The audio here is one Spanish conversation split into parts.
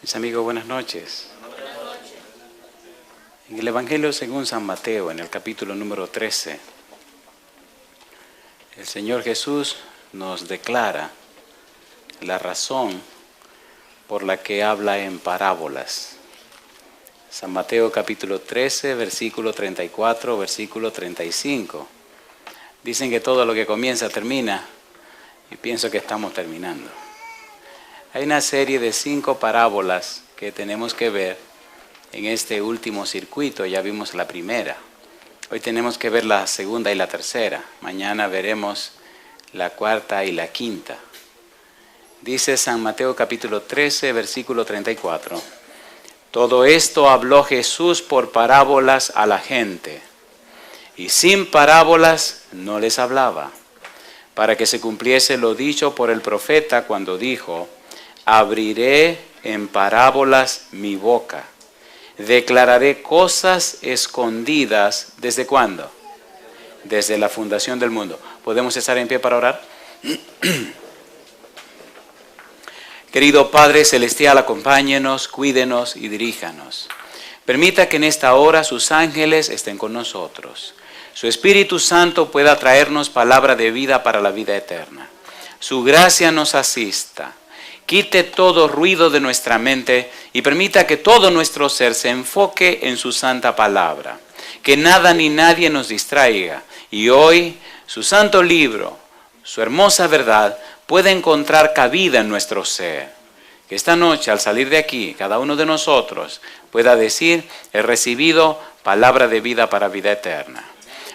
Mis amigos, buenas noches. En el Evangelio según San Mateo, en el capítulo número 13, el Señor Jesús nos declara la razón por la que habla en parábolas. San Mateo capítulo 13, versículo 34, versículo 35. Dicen que todo lo que comienza termina, y pienso que estamos terminando. Hay una serie de 5 parábolas que tenemos que ver en este último circuito. Ya vimos la primera. Hoy tenemos que ver la segunda y la tercera. Mañana veremos la cuarta y la quinta. Dice San Mateo capítulo 13, versículo 34. Todo esto habló Jesús por parábolas a la gente, y sin parábolas no les hablaba, para que se cumpliese lo dicho por el profeta cuando dijo: abriré en parábolas mi boca, declararé cosas escondidas. ¿Desde cuándo? Desde la fundación del mundo. ¿Podemos estar en pie para orar? Querido Padre Celestial, acompáñenos, cuídenos y diríjanos. Permita que en esta hora sus ángeles estén con nosotros. Su Espíritu Santo pueda traernos palabra de vida para la vida eterna. Su gracia nos asista. Quite todo ruido de nuestra mente y permita que todo nuestro ser se enfoque en su santa palabra. Que nada ni nadie nos distraiga. Y hoy su santo libro, su hermosa verdad, puede encontrar cabida en nuestro ser. Que esta noche, al salir de aquí, cada uno de nosotros pueda decir: he recibido palabra de vida para vida eterna.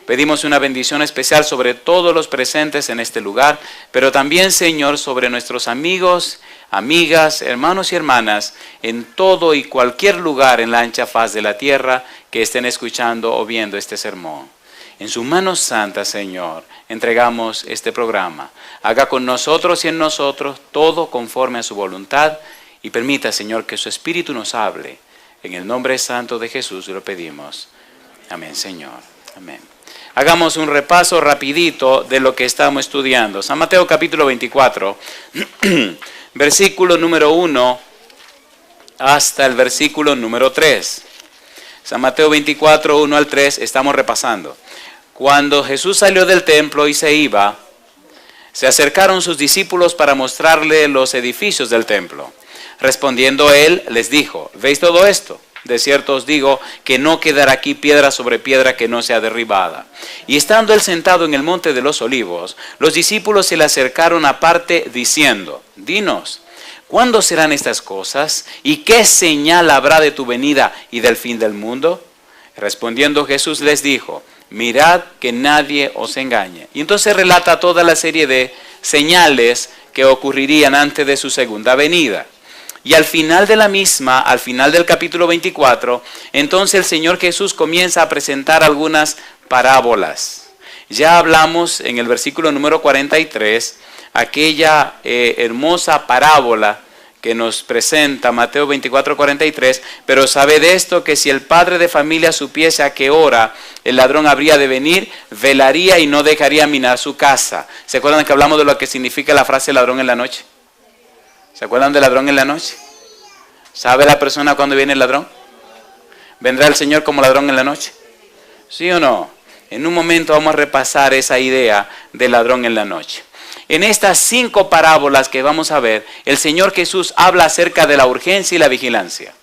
Pedimos una bendición especial sobre todos los presentes en este lugar, pero también, Señor, sobre nuestros amigos, amigas, hermanos y hermanas, en todo y cualquier lugar en la ancha faz de la tierra que estén escuchando o viendo este sermón. En sus manos santas, Señor, entregamos este programa. Haga con nosotros y en nosotros todo conforme a su voluntad y permita, Señor, que su Espíritu nos hable. En el nombre santo de Jesús lo pedimos. Amén, Señor. Amén. Hagamos un repaso rapidito de lo que estamos estudiando. San Mateo capítulo 24, versículo número 1 hasta el versículo número 3. San Mateo 24, 1 al 3, estamos repasando. Cuando Jesús salió del templo y se iba, se acercaron sus discípulos para mostrarle los edificios del templo. Respondiendo él, les dijo: ¿veis todo esto? De cierto os digo que no quedará aquí piedra sobre piedra que no sea derribada. Y estando él sentado en el monte de los olivos, los discípulos se le acercaron aparte diciendo: dinos, ¿cuándo serán estas cosas? ¿Y qué señal habrá de tu venida y del fin del mundo? Respondiendo Jesús les dijo: mirad que nadie os engañe. Y entonces relata toda la serie de señales que ocurrirían antes de su segunda venida. Y al final de la misma, al final del capítulo 24, entonces el Señor Jesús comienza a presentar algunas parábolas. Ya hablamos en el versículo número 43, aquella hermosa parábola que nos presenta Mateo 24, 43, pero sabe de esto que si el padre de familia supiese a qué hora el ladrón habría de venir, velaría y no dejaría minar su casa. ¿Se acuerdan que hablamos de lo que significa la frase ladrón en la noche? ¿Se acuerdan del ladrón en la noche? ¿Sabe la persona cuándo viene el ladrón? ¿Vendrá el Señor como ladrón en la noche? ¿Sí o no? En un momento vamos a repasar esa idea del ladrón en la noche. En estas 5 parábolas que vamos a ver, el Señor Jesús habla acerca de la urgencia y la vigilancia.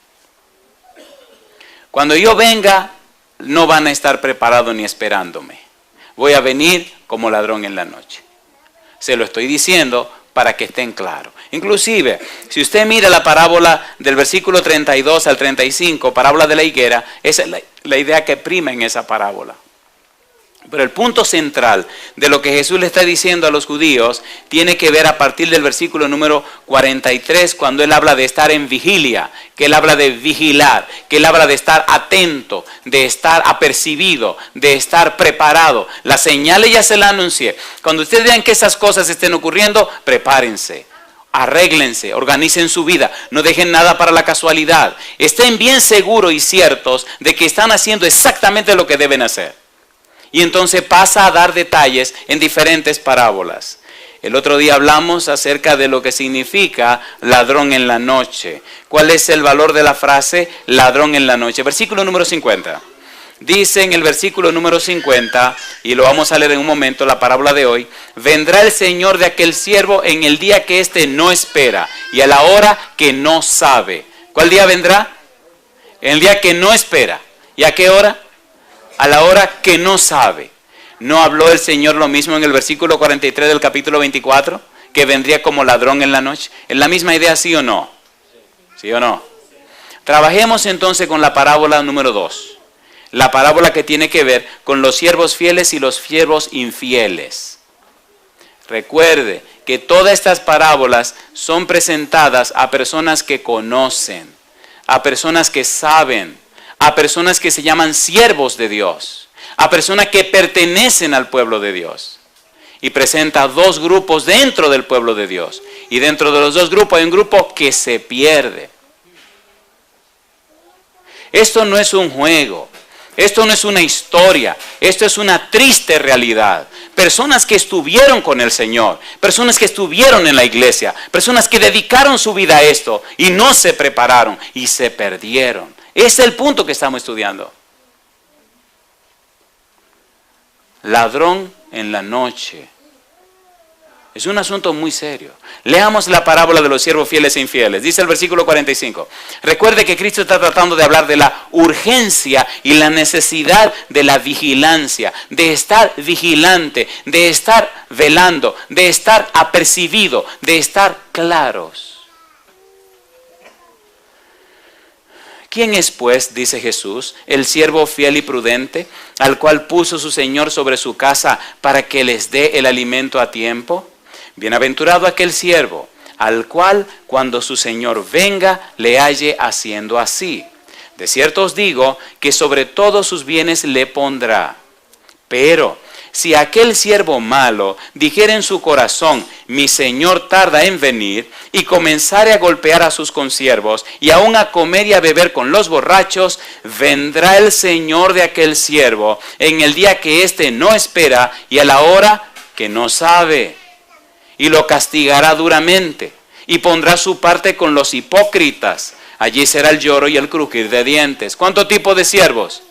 Cuando yo venga, no van a estar preparados ni esperándome. Voy a venir como ladrón en la noche. Se lo estoy diciendo para que estén claros. Inclusive, si usted mira la parábola del versículo 32 al 35, parábola de la higuera, esa es la idea que prima en esa parábola. Pero el punto central de lo que Jesús le está diciendo a los judíos tiene que ver a partir del versículo número 43, cuando Él habla de estar en vigilia, que Él habla de vigilar, que Él habla de estar atento, de estar apercibido, de estar preparado. Las señales ya se las anuncié. Cuando ustedes vean que esas cosas estén ocurriendo, prepárense. Arréglense, organicen su vida, no dejen nada para la casualidad. Estén bien seguros y ciertos de que están haciendo exactamente lo que deben hacer. Y entonces pasa a dar detalles en diferentes parábolas. El otro día hablamos acerca de lo que significa ladrón en la noche. ¿Cuál es el valor de la frase ladrón en la noche? Versículo número 50. Dice en el versículo número 50, y lo vamos a leer en un momento, la parábola de hoy: vendrá el Señor de aquel siervo en el día que éste no espera y a la hora que no sabe. ¿Cuál día vendrá? En el día que no espera. ¿Y a qué hora? A la hora que no sabe. ¿No habló el Señor lo mismo en el versículo 43 del capítulo 24? Que vendría como ladrón en la noche. ¿Es la misma idea, sí o no? ¿Sí o no? Trabajemos entonces con la parábola número 2. La parábola que tiene que ver con los siervos fieles y los siervos infieles. Recuerde que todas estas parábolas son presentadas a personas que conocen, a personas que saben, a personas que se llaman siervos de Dios, a personas que pertenecen al pueblo de Dios. Y presenta dos grupos dentro del pueblo de Dios. Y dentro de los dos grupos hay un grupo que se pierde. Esto no es un juego. Esto no es una historia, esto es una triste realidad. Personas que estuvieron con el Señor, personas que estuvieron en la iglesia, personas que dedicaron su vida a esto y no se prepararon y se perdieron. Ese es el punto que estamos estudiando. Ladrón en la noche. Es un asunto muy serio. Leamos la parábola de los siervos fieles e infieles. Dice el versículo 45. Recuerde que Cristo está tratando de hablar de la urgencia y la necesidad de la vigilancia, de estar vigilante, de estar velando, de estar apercibido, de estar claros. ¿Quién es, pues, dice Jesús, el siervo fiel y prudente, al cual puso su Señor sobre su casa para que les dé el alimento a tiempo? Bienaventurado aquel siervo, al cual cuando su Señor venga le halle haciendo así. De cierto os digo que sobre todos sus bienes le pondrá. Pero si aquel siervo malo dijere en su corazón, mi Señor tarda en venir, y comenzare a golpear a sus consiervos, y aún a comer y a beber con los borrachos, vendrá el Señor de aquel siervo en el día que éste no espera y a la hora que no sabe. Y lo castigará duramente, y pondrá su parte con los hipócritas. Allí será el lloro y el crujir de dientes. ¿Cuánto tipo de siervos?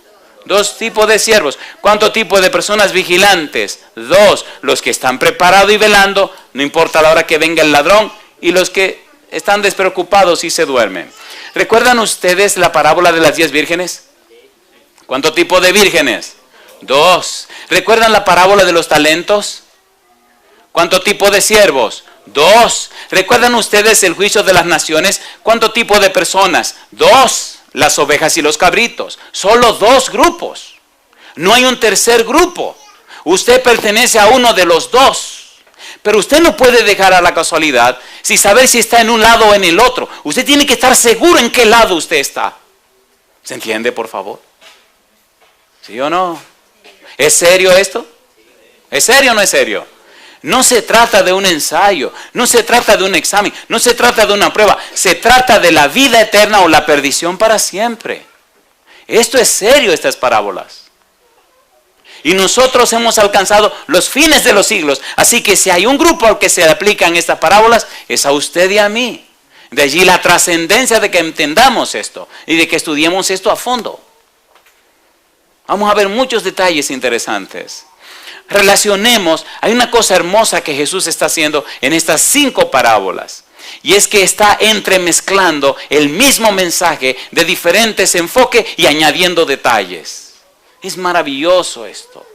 Dos tipos de siervos. ¿Cuánto tipo de personas vigilantes? Dos. Los que están preparados y velando, no importa la hora que venga el ladrón, y los que están despreocupados y se duermen. ¿Recuerdan ustedes la parábola de las 10 vírgenes? ¿Cuánto tipo de vírgenes? Dos. ¿Recuerdan la parábola de los talentos? ¿Cuánto tipo de siervos? Dos. ¿Recuerdan ustedes el juicio de las naciones? ¿Cuánto tipo de personas? Dos. Las ovejas y los cabritos. Solo dos grupos. No hay un tercer grupo. Usted pertenece a uno de los dos. Pero usted no puede dejar a la casualidad sin saber si está en un lado o en el otro. Usted tiene que estar seguro en qué lado usted está. ¿Se entiende, por favor? ¿Sí o no? ¿Es serio esto? ¿Es serio o no es serio? No se trata de un ensayo, no se trata de un examen, no se trata de una prueba, se trata de la vida eterna o la perdición para siempre. Esto es serio, estas parábolas. Y nosotros hemos alcanzado los fines de los siglos, así que si hay un grupo al que se aplican estas parábolas, es a usted y a mí. De allí la trascendencia de que entendamos esto y de que estudiemos esto a fondo. Vamos a ver muchos detalles interesantes. Relacionemos, hay una cosa hermosa que Jesús está haciendo en estas 5 parábolas. Y es que está entremezclando el mismo mensaje de diferentes enfoques y añadiendo detalles. Es maravilloso esto.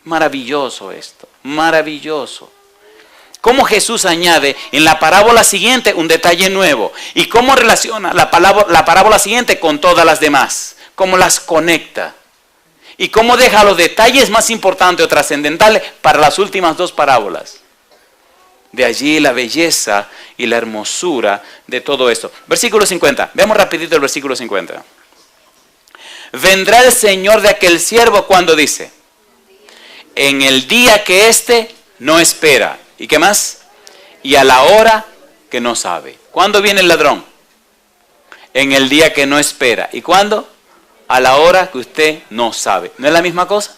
Maravilloso esto. Maravilloso. Cómo Jesús añade en la parábola siguiente un detalle nuevo. Y cómo relaciona la parábola siguiente con todas las demás. Cómo las conecta. Y cómo deja los detalles más importantes o trascendentales para las últimas 2 parábolas. De allí la belleza y la hermosura de todo esto. Versículo 50. Veamos rapidito el versículo 50. Vendrá el Señor de aquel siervo cuando dice, en el día que éste no espera. ¿Y qué más? Y a la hora que no sabe. ¿Cuándo viene el ladrón? En el día que no espera. ¿Y cuándo? A la hora que usted no sabe. ¿No es la misma cosa?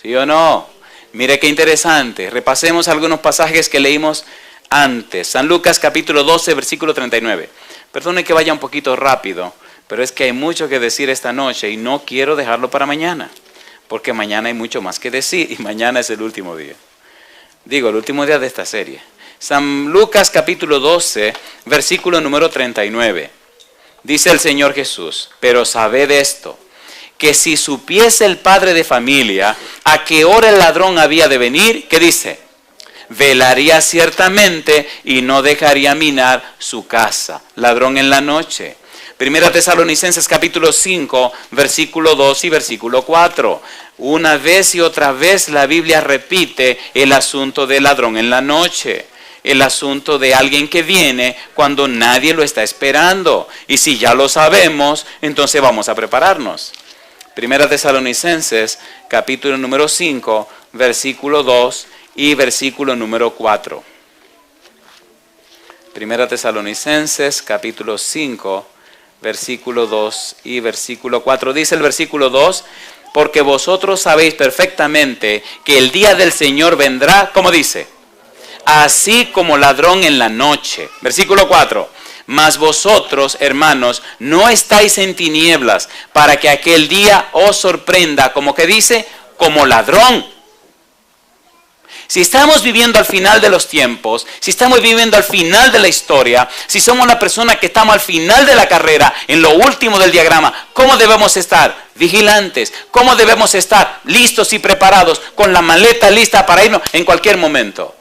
¿Sí o no? Mire qué interesante. Repasemos algunos pasajes que leímos antes. San Lucas capítulo 12, versículo 39. Perdone que vaya un poquito rápido, pero es que hay mucho que decir esta noche y no quiero dejarlo para mañana, porque mañana hay mucho más que decir y mañana es el último día. Digo, el último día de esta serie. San Lucas capítulo 12, versículo número 39. Dice el Señor Jesús, pero sabed esto, que si supiese el padre de familia a qué hora el ladrón había de venir, ¿qué dice? Velaría ciertamente y no dejaría minar su casa. Ladrón en la noche. Primera Tesalonicenses capítulo 5, versículo 2 y versículo 4. Una vez y otra vez la Biblia repite el asunto del ladrón en la noche. El asunto de alguien que viene cuando nadie lo está esperando. Y si ya lo sabemos, entonces vamos a prepararnos. Primera Tesalonicenses, capítulo número 5, versículo 2 y versículo número 4. Primera Tesalonicenses, capítulo 5, versículo 2 y versículo 4. Dice el versículo 2, porque vosotros sabéis perfectamente que el día del Señor vendrá, ¿cómo dice? Así como ladrón en la noche. Versículo 4. Mas vosotros, hermanos, no estáis en tinieblas para que aquel día os sorprenda, como que dice, como ladrón. Si estamos viviendo al final de los tiempos, si estamos viviendo al final de la historia, si somos la persona que estamos al final de la carrera, en lo último del diagrama, ¿cómo debemos estar? Vigilantes. ¿Cómo debemos estar? Listos y preparados, con la maleta lista para irnos en cualquier momento.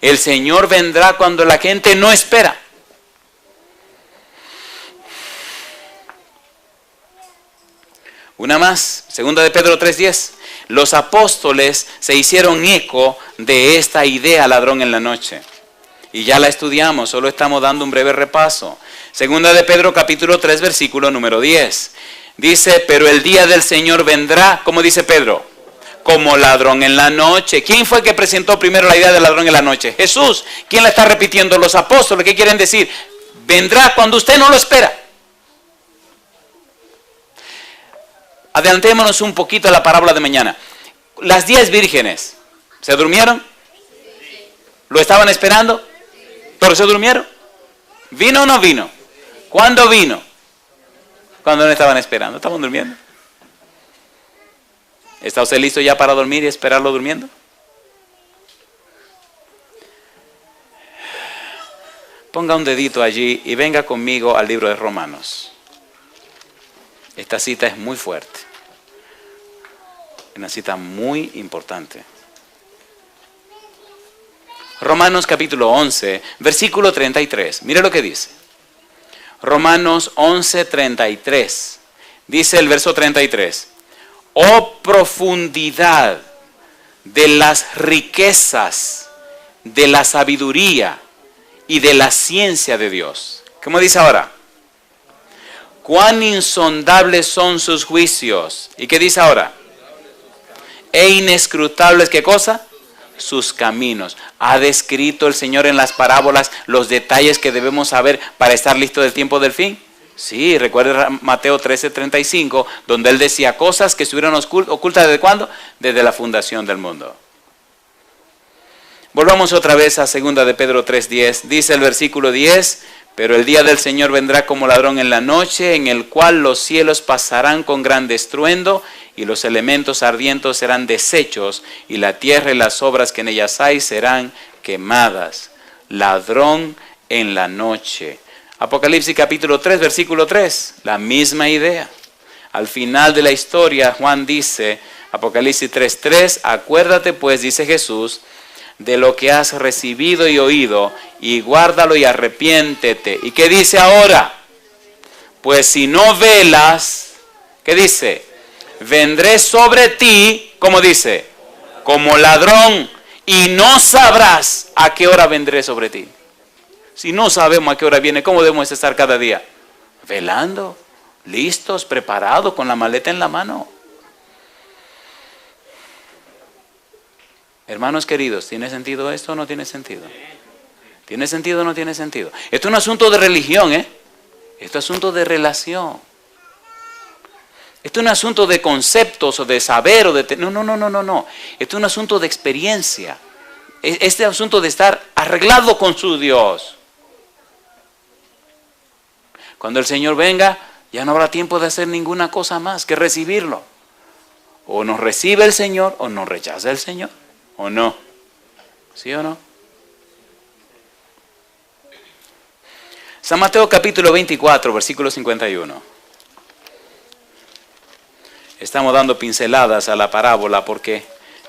El Señor vendrá cuando la gente no espera. Una más, segunda de Pedro 3:10. Los apóstoles se hicieron eco de esta idea, ladrón en la noche. Y ya la estudiamos, solo estamos dando un breve repaso. Segunda de Pedro capítulo 3, versículo número 10. Dice, pero el día del Señor vendrá, ¿cómo dice Pedro? Como ladrón en la noche. ¿Quién fue el que presentó primero la idea del ladrón en la noche? Jesús. ¿Quién la está repitiendo? Los apóstoles. ¿Qué quieren decir? Vendrá cuando usted no lo espera. Adelantémonos un poquito a la parábola de mañana. Las 10 vírgenes, ¿se durmieron? ¿Lo estaban esperando? ¿Pero se durmieron? ¿Vino o no vino? ¿Cuándo vino? Cuando no estaban esperando. ¿Estaban durmiendo? ¿Está usted listo ya para dormir y esperarlo durmiendo? Ponga un dedito allí y venga conmigo al libro de Romanos. Esta cita es muy fuerte. Una cita muy importante. Romanos capítulo 11, versículo 33. Mire lo que dice. Romanos 11, 33. Dice el verso 33. Oh profundidad de las riquezas, de la sabiduría y de la ciencia de Dios. ¿Cómo dice ahora? Cuán insondables son sus juicios. ¿Y qué dice ahora? E inescrutables, ¿qué cosa? Sus caminos. Ha descrito el Señor en las parábolas los detalles que debemos saber para estar listos del tiempo del fin. Sí, recuerda Mateo 13:35, donde Él decía cosas que estuvieron ocultas ¿desde cuándo? Desde la fundación del mundo. Volvamos otra vez a 2 de Pedro 3:10. Dice el versículo 10, pero el día del Señor vendrá como ladrón en la noche, en el cual los cielos pasarán con gran estruendo, y los elementos ardientes serán deshechos, y la tierra y las obras que en ellas hay serán quemadas. Ladrón en la noche. Apocalipsis capítulo 3, versículo 3, la misma idea. Al final de la historia, Juan dice, Apocalipsis 3:3, acuérdate pues, dice Jesús, de lo que has recibido y oído, y guárdalo y arrepiéntete. ¿Y qué dice ahora? Pues si no velas, ¿qué dice? Vendré sobre ti, ¿cómo dice? Como ladrón, y no sabrás a qué hora vendré sobre ti. Si no sabemos a qué hora viene, ¿cómo debemos estar cada día? Velando, listos, preparados, con la maleta en la mano. Hermanos queridos, ¿tiene sentido esto o no tiene sentido? ¿Tiene sentido o no tiene sentido? Esto no es un asunto de religión, Esto es un asunto de relación. Esto es un asunto de conceptos o de saber o de... No. Esto es un asunto de experiencia. Este asunto de estar arreglado con su Dios. Cuando el Señor venga, ya no habrá tiempo de hacer ninguna cosa más que recibirlo. O nos recibe el Señor o nos rechaza el Señor. ¿O no? ¿Sí o no? San Mateo capítulo 24, versículo 51. Estamos dando pinceladas a la parábola porque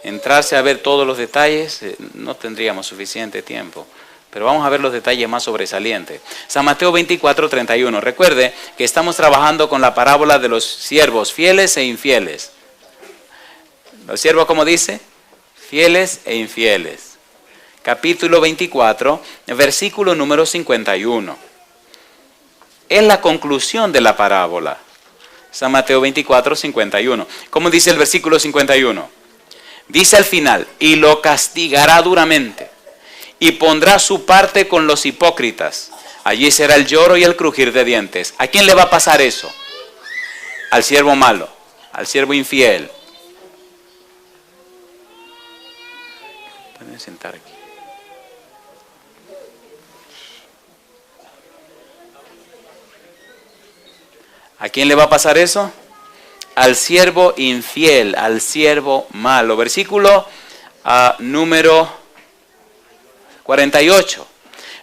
entrarse a ver todos los detalles no tendríamos suficiente tiempo. Pero vamos a ver los detalles más sobresalientes. San Mateo 24, 31. Recuerde que estamos trabajando con la parábola de los siervos fieles e infieles. Los siervos, ¿cómo dice? Fieles e infieles. Capítulo 24, versículo número 51. Es la conclusión de la parábola. San Mateo 24, 51. ¿Cómo dice el versículo 51? Dice al final, y lo castigará duramente, y pondrá su parte con los hipócritas. Allí será el lloro y el crujir de dientes. ¿A quién le va a pasar eso? Al siervo malo, al siervo infiel. Pueden sentar aquí. ¿A quién le va a pasar eso? Al siervo infiel, al siervo malo. Versículo número 48.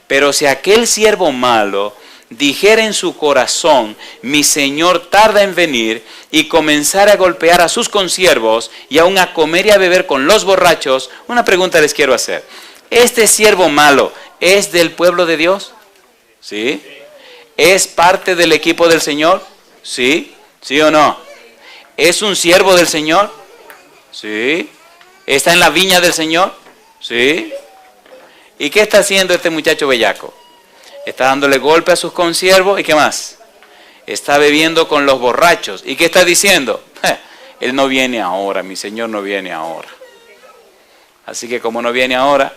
Pero si aquel siervo malo dijera en su corazón, mi señor tarda en venir, y comenzara a golpear a sus consiervos y aún a comer y a beber con los borrachos, una pregunta les quiero hacer. ¿Este siervo malo es del pueblo de Dios? ¿Sí? ¿Es parte del equipo del Señor? ¿Sí? ¿Sí o no? ¿Es un siervo del Señor? ¿Sí? ¿Está en la viña del Señor? ¿Sí? ¿Y qué está haciendo este muchacho bellaco? Está dándole golpe a sus consiervos. ¿Y qué más? Está bebiendo con los borrachos. ¿Y qué está diciendo? Él no viene ahora, mi Señor no viene ahora. Así que como no viene ahora,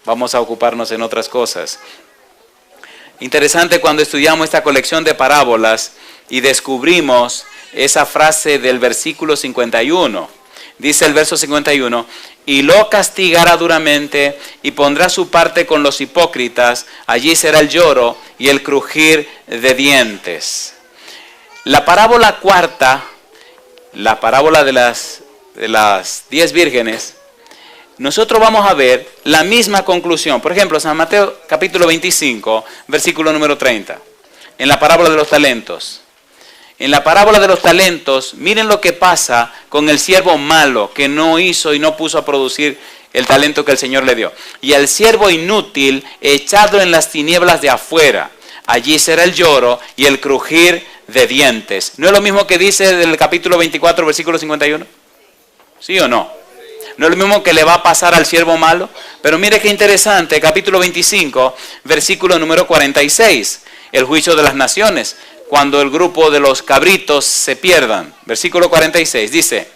vamos a ocuparnos en otras cosas. Interesante cuando estudiamos esta colección de parábolas y descubrimos esa frase del versículo 51. Dice el verso 51, y lo castigará duramente y pondrá su parte con los hipócritas, allí será el lloro y el crujir de dientes. La parábola cuarta, la parábola de las 10 vírgenes, nosotros vamos a ver la misma conclusión. Por ejemplo, San Mateo capítulo 25, versículo número 30, en la parábola de los talentos. En la parábola de los talentos, miren lo que pasa con el siervo malo que no hizo y no puso a producir el talento que el Señor le dio. Y al siervo inútil echado en las tinieblas de afuera, allí será el lloro y el crujir de dientes. ¿No es lo mismo que dice del capítulo 24, versículo 51? ¿Sí o no? ¿No es lo mismo que le va a pasar al siervo malo? Pero mire qué interesante, capítulo 25, versículo número 46, el juicio de las naciones. Cuando el grupo de los cabritos se pierdan. Versículo 46 dice,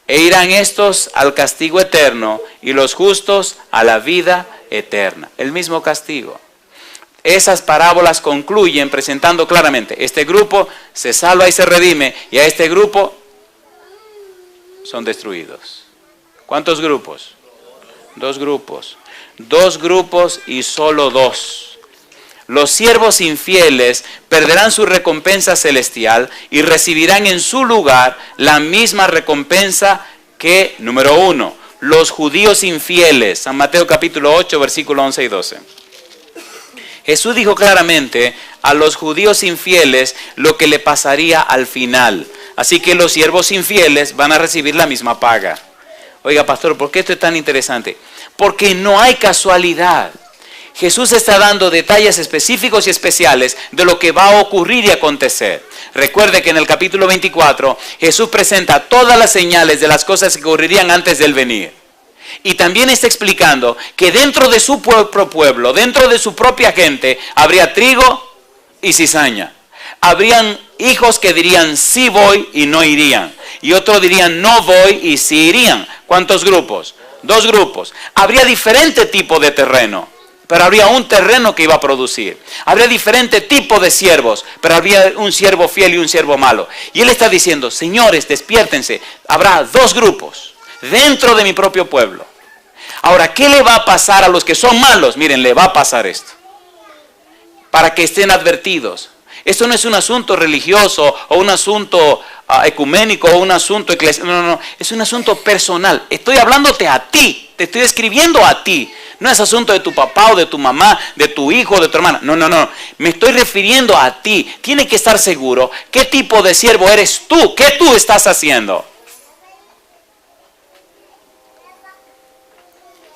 e irán estos al castigo eterno y los justos a la vida eterna. El mismo castigo. Esas parábolas concluyen presentando claramente, este grupo se salva y se redime y a este grupo son destruidos. ¿Cuántos grupos? 2 grupos. 2 grupos y solo 2. Los siervos infieles perderán su recompensa celestial y recibirán en su lugar la misma recompensa que, número 1, los judíos infieles. San Mateo capítulo 8, versículo 11 y 12. Jesús dijo claramente a los judíos infieles lo que le pasaría al final. Así que los siervos infieles van a recibir la misma paga. Oiga, pastor, ¿por qué esto es tan interesante? Porque no hay casualidad. Jesús está dando detalles específicos y especiales de lo que va a ocurrir y acontecer. Recuerde que en el capítulo 24 Jesús presenta todas las señales de las cosas que ocurrirían antes del venir. Y también está explicando que dentro de su propio pueblo, dentro de su propia gente, habría trigo y cizaña. Habrían hijos que dirían sí voy y no irían. Y otros dirían no voy y sí irían. ¿Cuántos grupos? 2 grupos. Habría diferente tipo de terreno. pero habría un terreno que iba a producir. Habría diferentes tipos de siervos, pero habría un siervo fiel y un siervo malo. Y él está diciendo, señores, despiértense, habrá dos grupos dentro de mi propio pueblo. Ahora, ¿qué le va a pasar a los que son malos? Miren, le va a pasar esto, para que estén advertidos. Esto no es un asunto religioso o un asunto ecuménico o un asunto eclesiástico. No, es un asunto personal. Estoy hablándote a ti, te estoy escribiendo a ti. No es asunto de tu papá o de tu mamá, de tu hijo o de tu hermana. No. Me estoy refiriendo a ti. Tienes que estar seguro qué tipo de siervo eres tú. ¿Qué tú estás haciendo?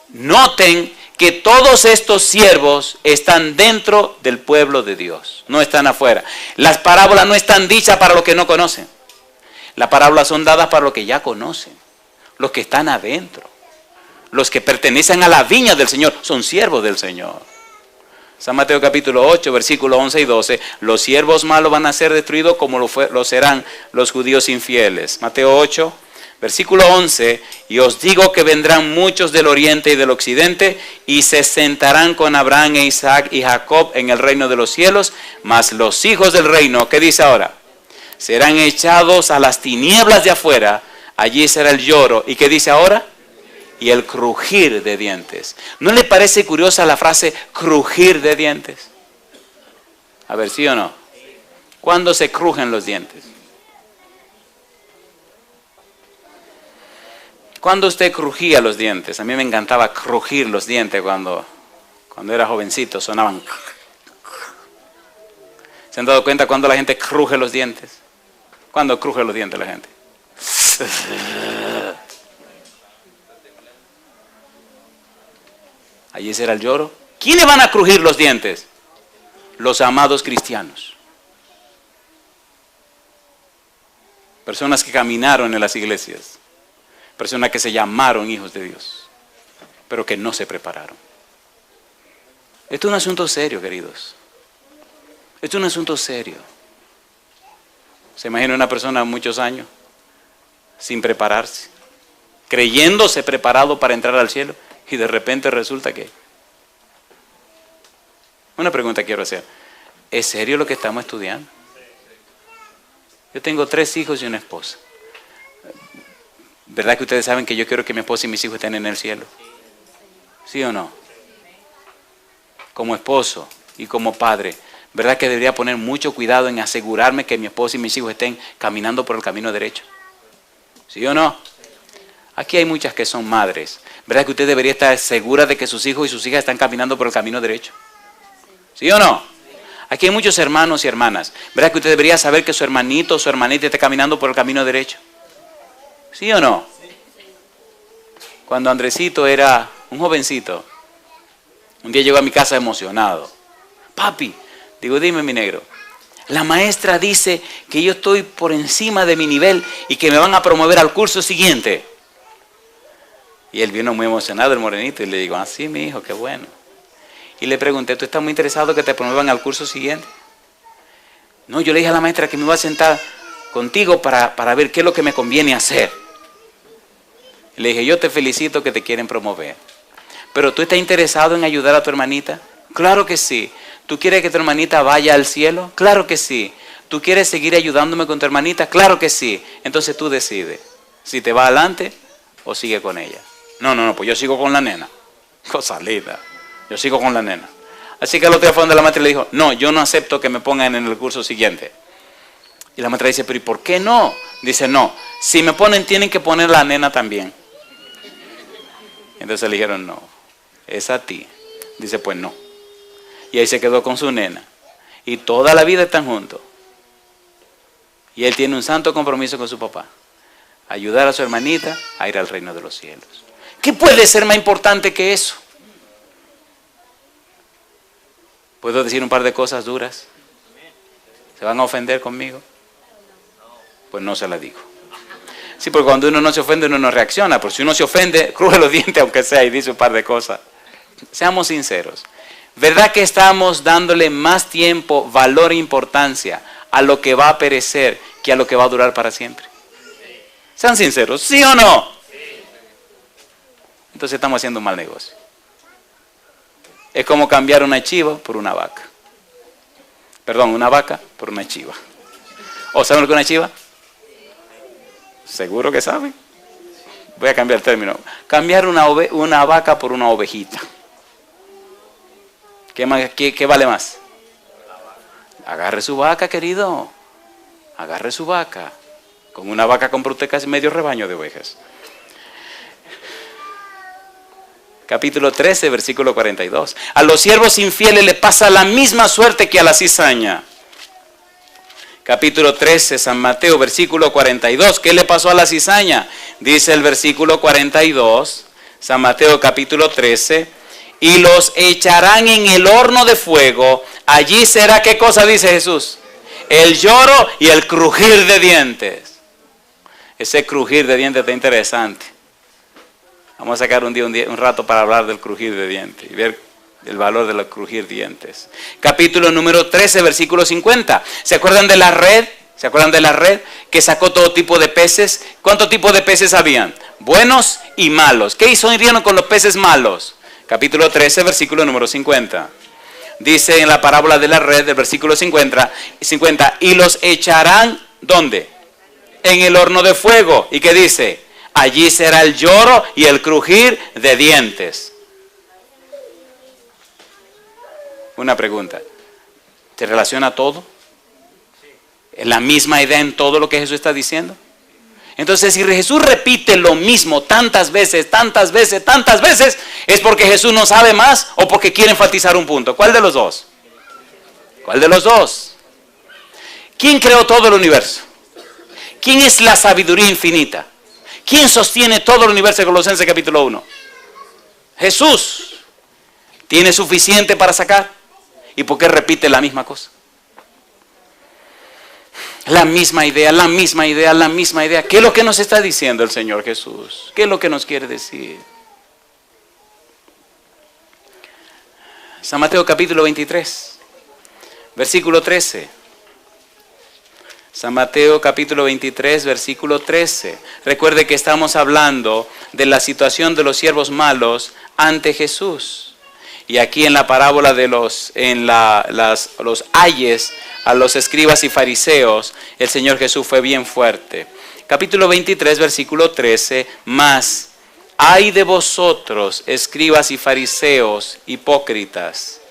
Noten que todos estos siervos están dentro del pueblo de Dios, no están afuera. Las parábolas no están dichas para los que no conocen. Las parábolas son dadas para los que ya conocen, los que están adentro. Los que pertenecen a la viña del Señor son siervos del Señor. San Mateo capítulo 8, versículos 11 y 12. Los siervos malos van a ser destruidos como lo serán los judíos infieles. Mateo 8. Versículo 11, y os digo que vendrán muchos del oriente y del occidente, y se sentarán con Abraham e Isaac y Jacob en el reino de los cielos, mas los hijos del reino, ¿qué dice ahora? Serán echados a las tinieblas de afuera, allí será el lloro, ¿y qué dice ahora? Y el crujir de dientes. ¿No le parece curiosa la frase crujir de dientes? A ver, ¿sí o no? ¿Cuándo se crujen los dientes? ¿Cuándo usted crujía los dientes? A mí me encantaba crujir los dientes cuando era jovencito, sonaban. ¿Se han dado cuenta cuando la gente cruje los dientes? ¿Cuándo cruje los dientes la gente? Allí será el lloro. ¿Quiénes van a crujir los dientes? Los amados cristianos. Personas que caminaron en las iglesias. Personas que se llamaron hijos de Dios, pero que no se prepararon. Esto es un asunto serio, queridos. Esto es un asunto serio. ¿Se imagina una persona muchos años sin prepararse, creyéndose preparado para entrar al cielo, y de repente resulta que... Una pregunta quiero hacer. ¿Es serio lo que estamos estudiando? Yo tengo 3 hijos y una esposa. ¿Verdad que ustedes saben que yo quiero que mi esposa y mis hijos estén en el cielo? ¿Sí o no? Como esposo y como padre, ¿verdad que debería poner mucho cuidado en asegurarme que mi esposa y mis hijos estén caminando por el camino derecho? ¿Sí o no? Aquí hay muchas que son madres. ¿Verdad que usted debería estar segura de que sus hijos y sus hijas están caminando por el camino derecho? ¿Sí o no? Aquí hay muchos hermanos y hermanas. ¿Verdad que usted debería saber que su hermanito o su hermanita está caminando por el camino derecho? ¿Sí o no? Cuando Andresito era un jovencito, un día llegó a mi casa emocionado. Papi, digo, dime mi negro, la maestra dice que yo estoy por encima de mi nivel y que me van a promover al curso siguiente. Y él vino muy emocionado, el morenito, y le digo, ah, sí, mi hijo, qué bueno. Y le pregunté, ¿tú estás muy interesado que te promuevan al curso siguiente? No, yo le dije a la maestra que me iba a sentar contigo para ver qué es lo que me conviene hacer. Le dije, yo te felicito que te quieren promover. ¿Pero tú estás interesado en ayudar a tu hermanita? Claro que sí. ¿Tú quieres que tu hermanita vaya al cielo? Claro que sí. ¿Tú quieres seguir ayudándome con tu hermanita? Claro que sí. Entonces tú decides si te va adelante o sigue con ella. No, pues yo sigo con la nena. Cosa linda. Yo sigo con la nena. Así que el otro día fue donde la maestra le dijo, no, yo no acepto que me pongan en el curso siguiente. Y la maestra dice, pero ¿y por qué no? Dice, no, si me ponen tienen que poner la nena también. Entonces le dijeron, no, es a ti. Dice, pues no. Y ahí se quedó con su nena. Y toda la vida están juntos. Y él tiene un santo compromiso con su papá. Ayudar a su hermanita a ir al reino de los cielos. ¿Qué puede ser más importante que eso? ¿Puedo decir un par de cosas duras? ¿Se van a ofender conmigo? Pues no se la digo. Sí, porque cuando uno no se ofende, uno no reacciona. Pero si uno se ofende, cruje los dientes aunque sea y dice un par de cosas. Seamos sinceros. ¿Verdad que estamos dándole más tiempo, valor e importancia a lo que va a perecer que a lo que va a durar para siempre? Sean sinceros, ¿sí o no? Entonces estamos haciendo un mal negocio. Es como cambiar una chiva por una vaca. Perdón, una vaca por una chiva. ¿O saben lo que es una chiva? ¿Seguro que saben? Voy a cambiar el término. Cambiar una vaca por una ovejita. ¿Qué vale más? Agarre su vaca, querido. Agarre su vaca. Con una vaca compra usted casi medio rebaño de ovejas. Capítulo 13, versículo 42. A los siervos infieles le pasa la misma suerte que a la cizaña. Capítulo 13, San Mateo, versículo 42. ¿Qué le pasó a la cizaña? Dice el versículo 42, San Mateo capítulo 13. Y los echarán en el horno de fuego. Allí será, ¿qué cosa dice Jesús? El lloro y el crujir de dientes. Ese crujir de dientes está interesante. Vamos a sacar un rato para hablar del crujir de dientes y ver el valor de los crujir dientes. Capítulo número 13, versículo 50. ¿Se acuerdan de la red? ¿Se acuerdan de la red que sacó todo tipo de peces? ¿Cuántos tipos de peces habían? Buenos y malos. ¿Qué hicieron con los peces malos? Capítulo 13, versículo número 50. Dice en la parábola de la red, del versículo 50, y los echarán, ¿dónde? En el horno de fuego. ¿Y qué dice? Allí será el lloro y el crujir de dientes. Una pregunta. ¿Te relaciona todo? ¿Es la misma idea en todo lo que Jesús está diciendo? Entonces, si Jesús repite lo mismo tantas veces, es porque Jesús no sabe más o porque quiere enfatizar un punto. ¿Cuál de los dos? ¿Cuál de los dos? ¿Quién creó todo el universo? ¿Quién es la sabiduría infinita? ¿Quién sostiene todo el universo en Colosenses capítulo 1? Jesús. ¿Tiene suficiente para sacar? ¿Y por qué repite la misma cosa? La misma idea. ¿Qué es lo que nos está diciendo el Señor Jesús? ¿Qué es lo que nos quiere decir? San Mateo capítulo 23, versículo 13. San Mateo capítulo 23, versículo 13. Recuerde que estamos hablando de la situación de los siervos malos ante Jesús. Y aquí en la parábola de los ayes a los escribas y fariseos, el Señor Jesús fue bien fuerte. Capítulo 23, versículo 13, más, ay de vosotros, escribas y fariseos, hipócritas,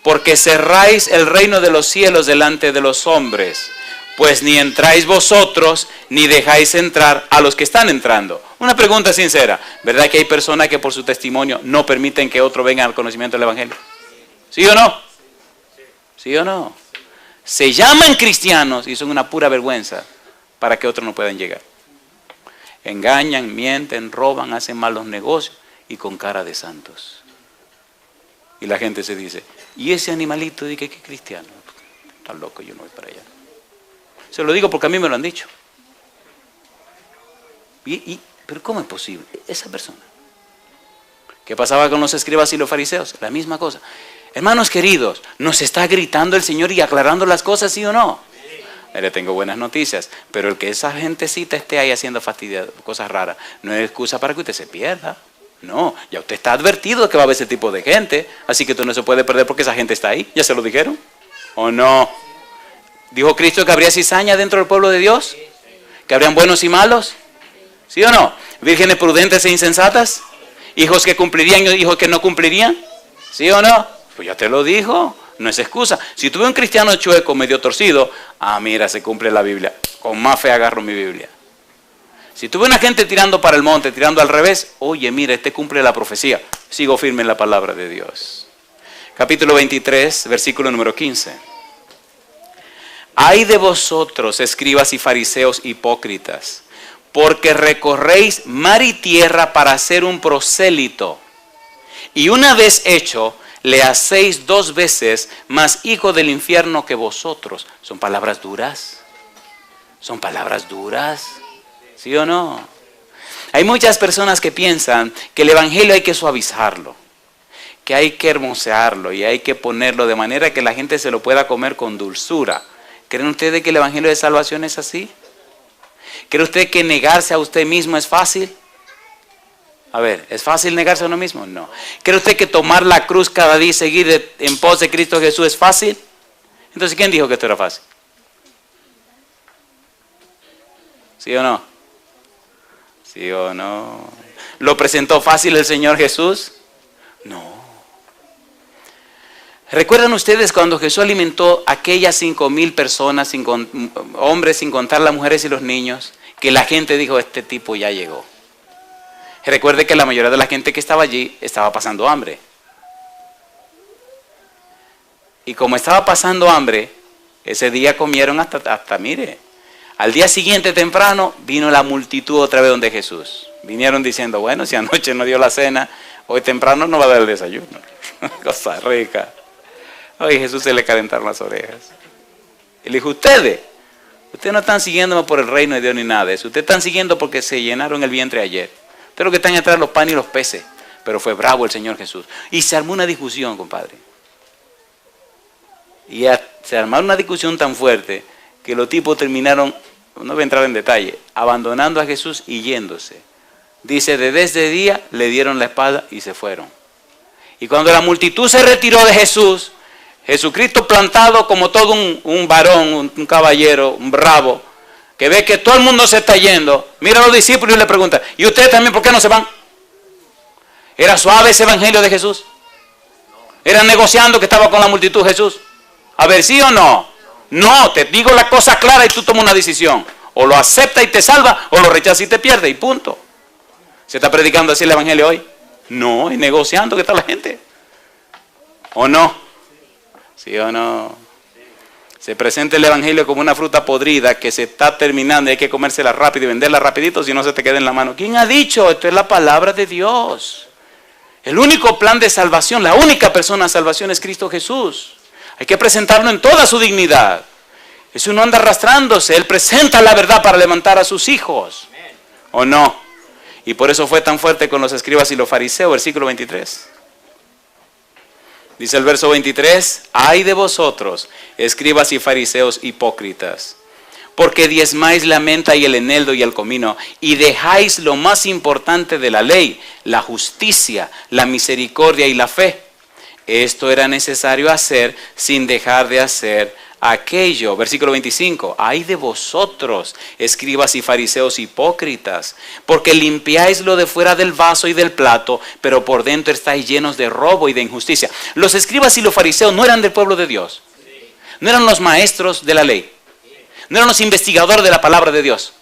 porque cerráis el reino de los cielos delante de los hombres, pues ni entráis vosotros, ni dejáis entrar a los que están entrando. Una pregunta sincera, ¿verdad que hay personas que por su testimonio no permiten que otro venga al conocimiento del Evangelio? ¿Sí o no? ¿Sí o no? Se llaman cristianos y son una pura vergüenza para que otros no puedan llegar. Engañan, mienten, roban, hacen malos negocios y con cara de santos. Y la gente se dice, ¿y ese animalito? Dije, ¿qué cristiano? Está loco, yo no voy para allá. Se lo digo porque a mí me lo han dicho. ¿Pero cómo es posible? Esa persona. ¿Qué pasaba con los escribas y los fariseos? La misma cosa. Hermanos queridos, ¿nos está gritando el Señor y aclarando las cosas, sí o no? Le tengo buenas noticias, pero el que esa gentecita esté ahí haciendo cosas raras, no es excusa para que usted se pierda. No, ya usted está advertido de que va a haber ese tipo de gente, así que usted no se puede perder porque esa gente está ahí. ¿Ya se lo dijeron? ¿O no? ¿Dijo Cristo que habría cizaña dentro del pueblo de Dios? ¿Que habrían buenos y malos? ¿Sí o no? ¿Vírgenes prudentes e insensatas? ¿Hijos que cumplirían y hijos que no cumplirían? ¿Sí o no? Pues ya te lo dijo, no es excusa. Si tuve un cristiano chueco, medio torcido, mira, se cumple la Biblia. Con más fe agarro mi Biblia. Si tuve una gente tirando para el monte, tirando al revés, oye, mira, este cumple la profecía. Sigo firme en la palabra de Dios. Capítulo 23, versículo número 15. Ay de vosotros, escribas y fariseos hipócritas, porque recorréis mar y tierra para hacer un prosélito, y una vez hecho, le hacéis 2 veces más hijo del infierno que vosotros. ¿Son palabras duras? ¿Son palabras duras? ¿Sí o no? Hay muchas personas que piensan que el evangelio hay que suavizarlo, que hay que hermosearlo y hay que ponerlo de manera que la gente se lo pueda comer con dulzura. ¿Creen ustedes que el evangelio de salvación es así? ¿Cree usted que negarse a usted mismo es fácil? A ver, ¿es fácil negarse a uno mismo? No. ¿Cree usted que tomar la cruz cada día y seguir en pos de Cristo Jesús es fácil? Entonces, ¿quién dijo que esto era fácil? ¿Sí o no? ¿Sí o no? ¿Lo presentó fácil el Señor Jesús? No. ¿Recuerdan ustedes cuando Jesús alimentó a aquellas 5,000 personas, hombres, sin contar las mujeres y los niños? Que la gente dijo, este tipo ya llegó. Recuerde que la mayoría de la gente que estaba allí estaba pasando hambre. Y como estaba pasando hambre, ese día comieron hasta mire. Al día siguiente temprano vino la multitud otra vez donde Jesús. Vinieron diciendo, bueno, si anoche no dio la cena, hoy temprano no va a dar el desayuno. Cosa rica. Hoy Jesús se le calentaron las orejas. Él dijo, ustedes no están siguiéndome por el reino de Dios ni nada de eso. Ustedes están siguiendo porque se llenaron el vientre ayer. Ustedes lo que están atrás los panes y los peces. Pero fue bravo el Señor Jesús. Y se armó una discusión, compadre. Y se armó una discusión tan fuerte que los tipos terminaron, no voy a entrar en detalle, abandonando a Jesús y yéndose. Dice, desde ese día le dieron la espada y se fueron. Y cuando la multitud se retiró de Jesús, Jesucristo plantado como todo un varón, un caballero, un bravo, que ve que todo el mundo se está yendo, mira a los discípulos y le pregunta, ¿y ustedes también por qué no se van? ¿Era suave ese evangelio de Jesús? ¿Era negociando que estaba con la multitud Jesús? A ver, ¿sí o no? No, te digo la cosa clara y tú tomas una decisión. O lo acepta y te salva, o lo rechaza y te pierde, y punto. ¿Se está predicando así el evangelio hoy? No, es negociando que está la gente. ¿O no? ¿Sí o no? Se presenta el evangelio como una fruta podrida que se está terminando y hay que comérsela rápido y venderla rapidito si no se te queda en la mano. ¿Quién ha dicho? Esto es la palabra de Dios. El único plan de salvación, la única persona de salvación es Cristo Jesús. Hay que presentarlo en toda su dignidad. Eso no anda arrastrándose. Él presenta la verdad para levantar a sus hijos. ¿O no? Y por eso fue tan fuerte con los escribas y los fariseos, versículo 23. Dice el verso 23, ay de vosotros, escribas y fariseos hipócritas, porque diezmáis la menta y el eneldo y el comino, y dejáis lo más importante de la ley, la justicia, la misericordia y la fe. Esto era necesario hacer sin dejar de hacer aquello. Versículo 25. Ay de vosotros, escribas y fariseos hipócritas, porque limpiáis lo de fuera del vaso y del plato, pero por dentro estáis llenos de robo y de injusticia. Los escribas y los fariseos no eran del pueblo de Dios. No eran los maestros de la ley. No eran los investigadores de la palabra de Dios.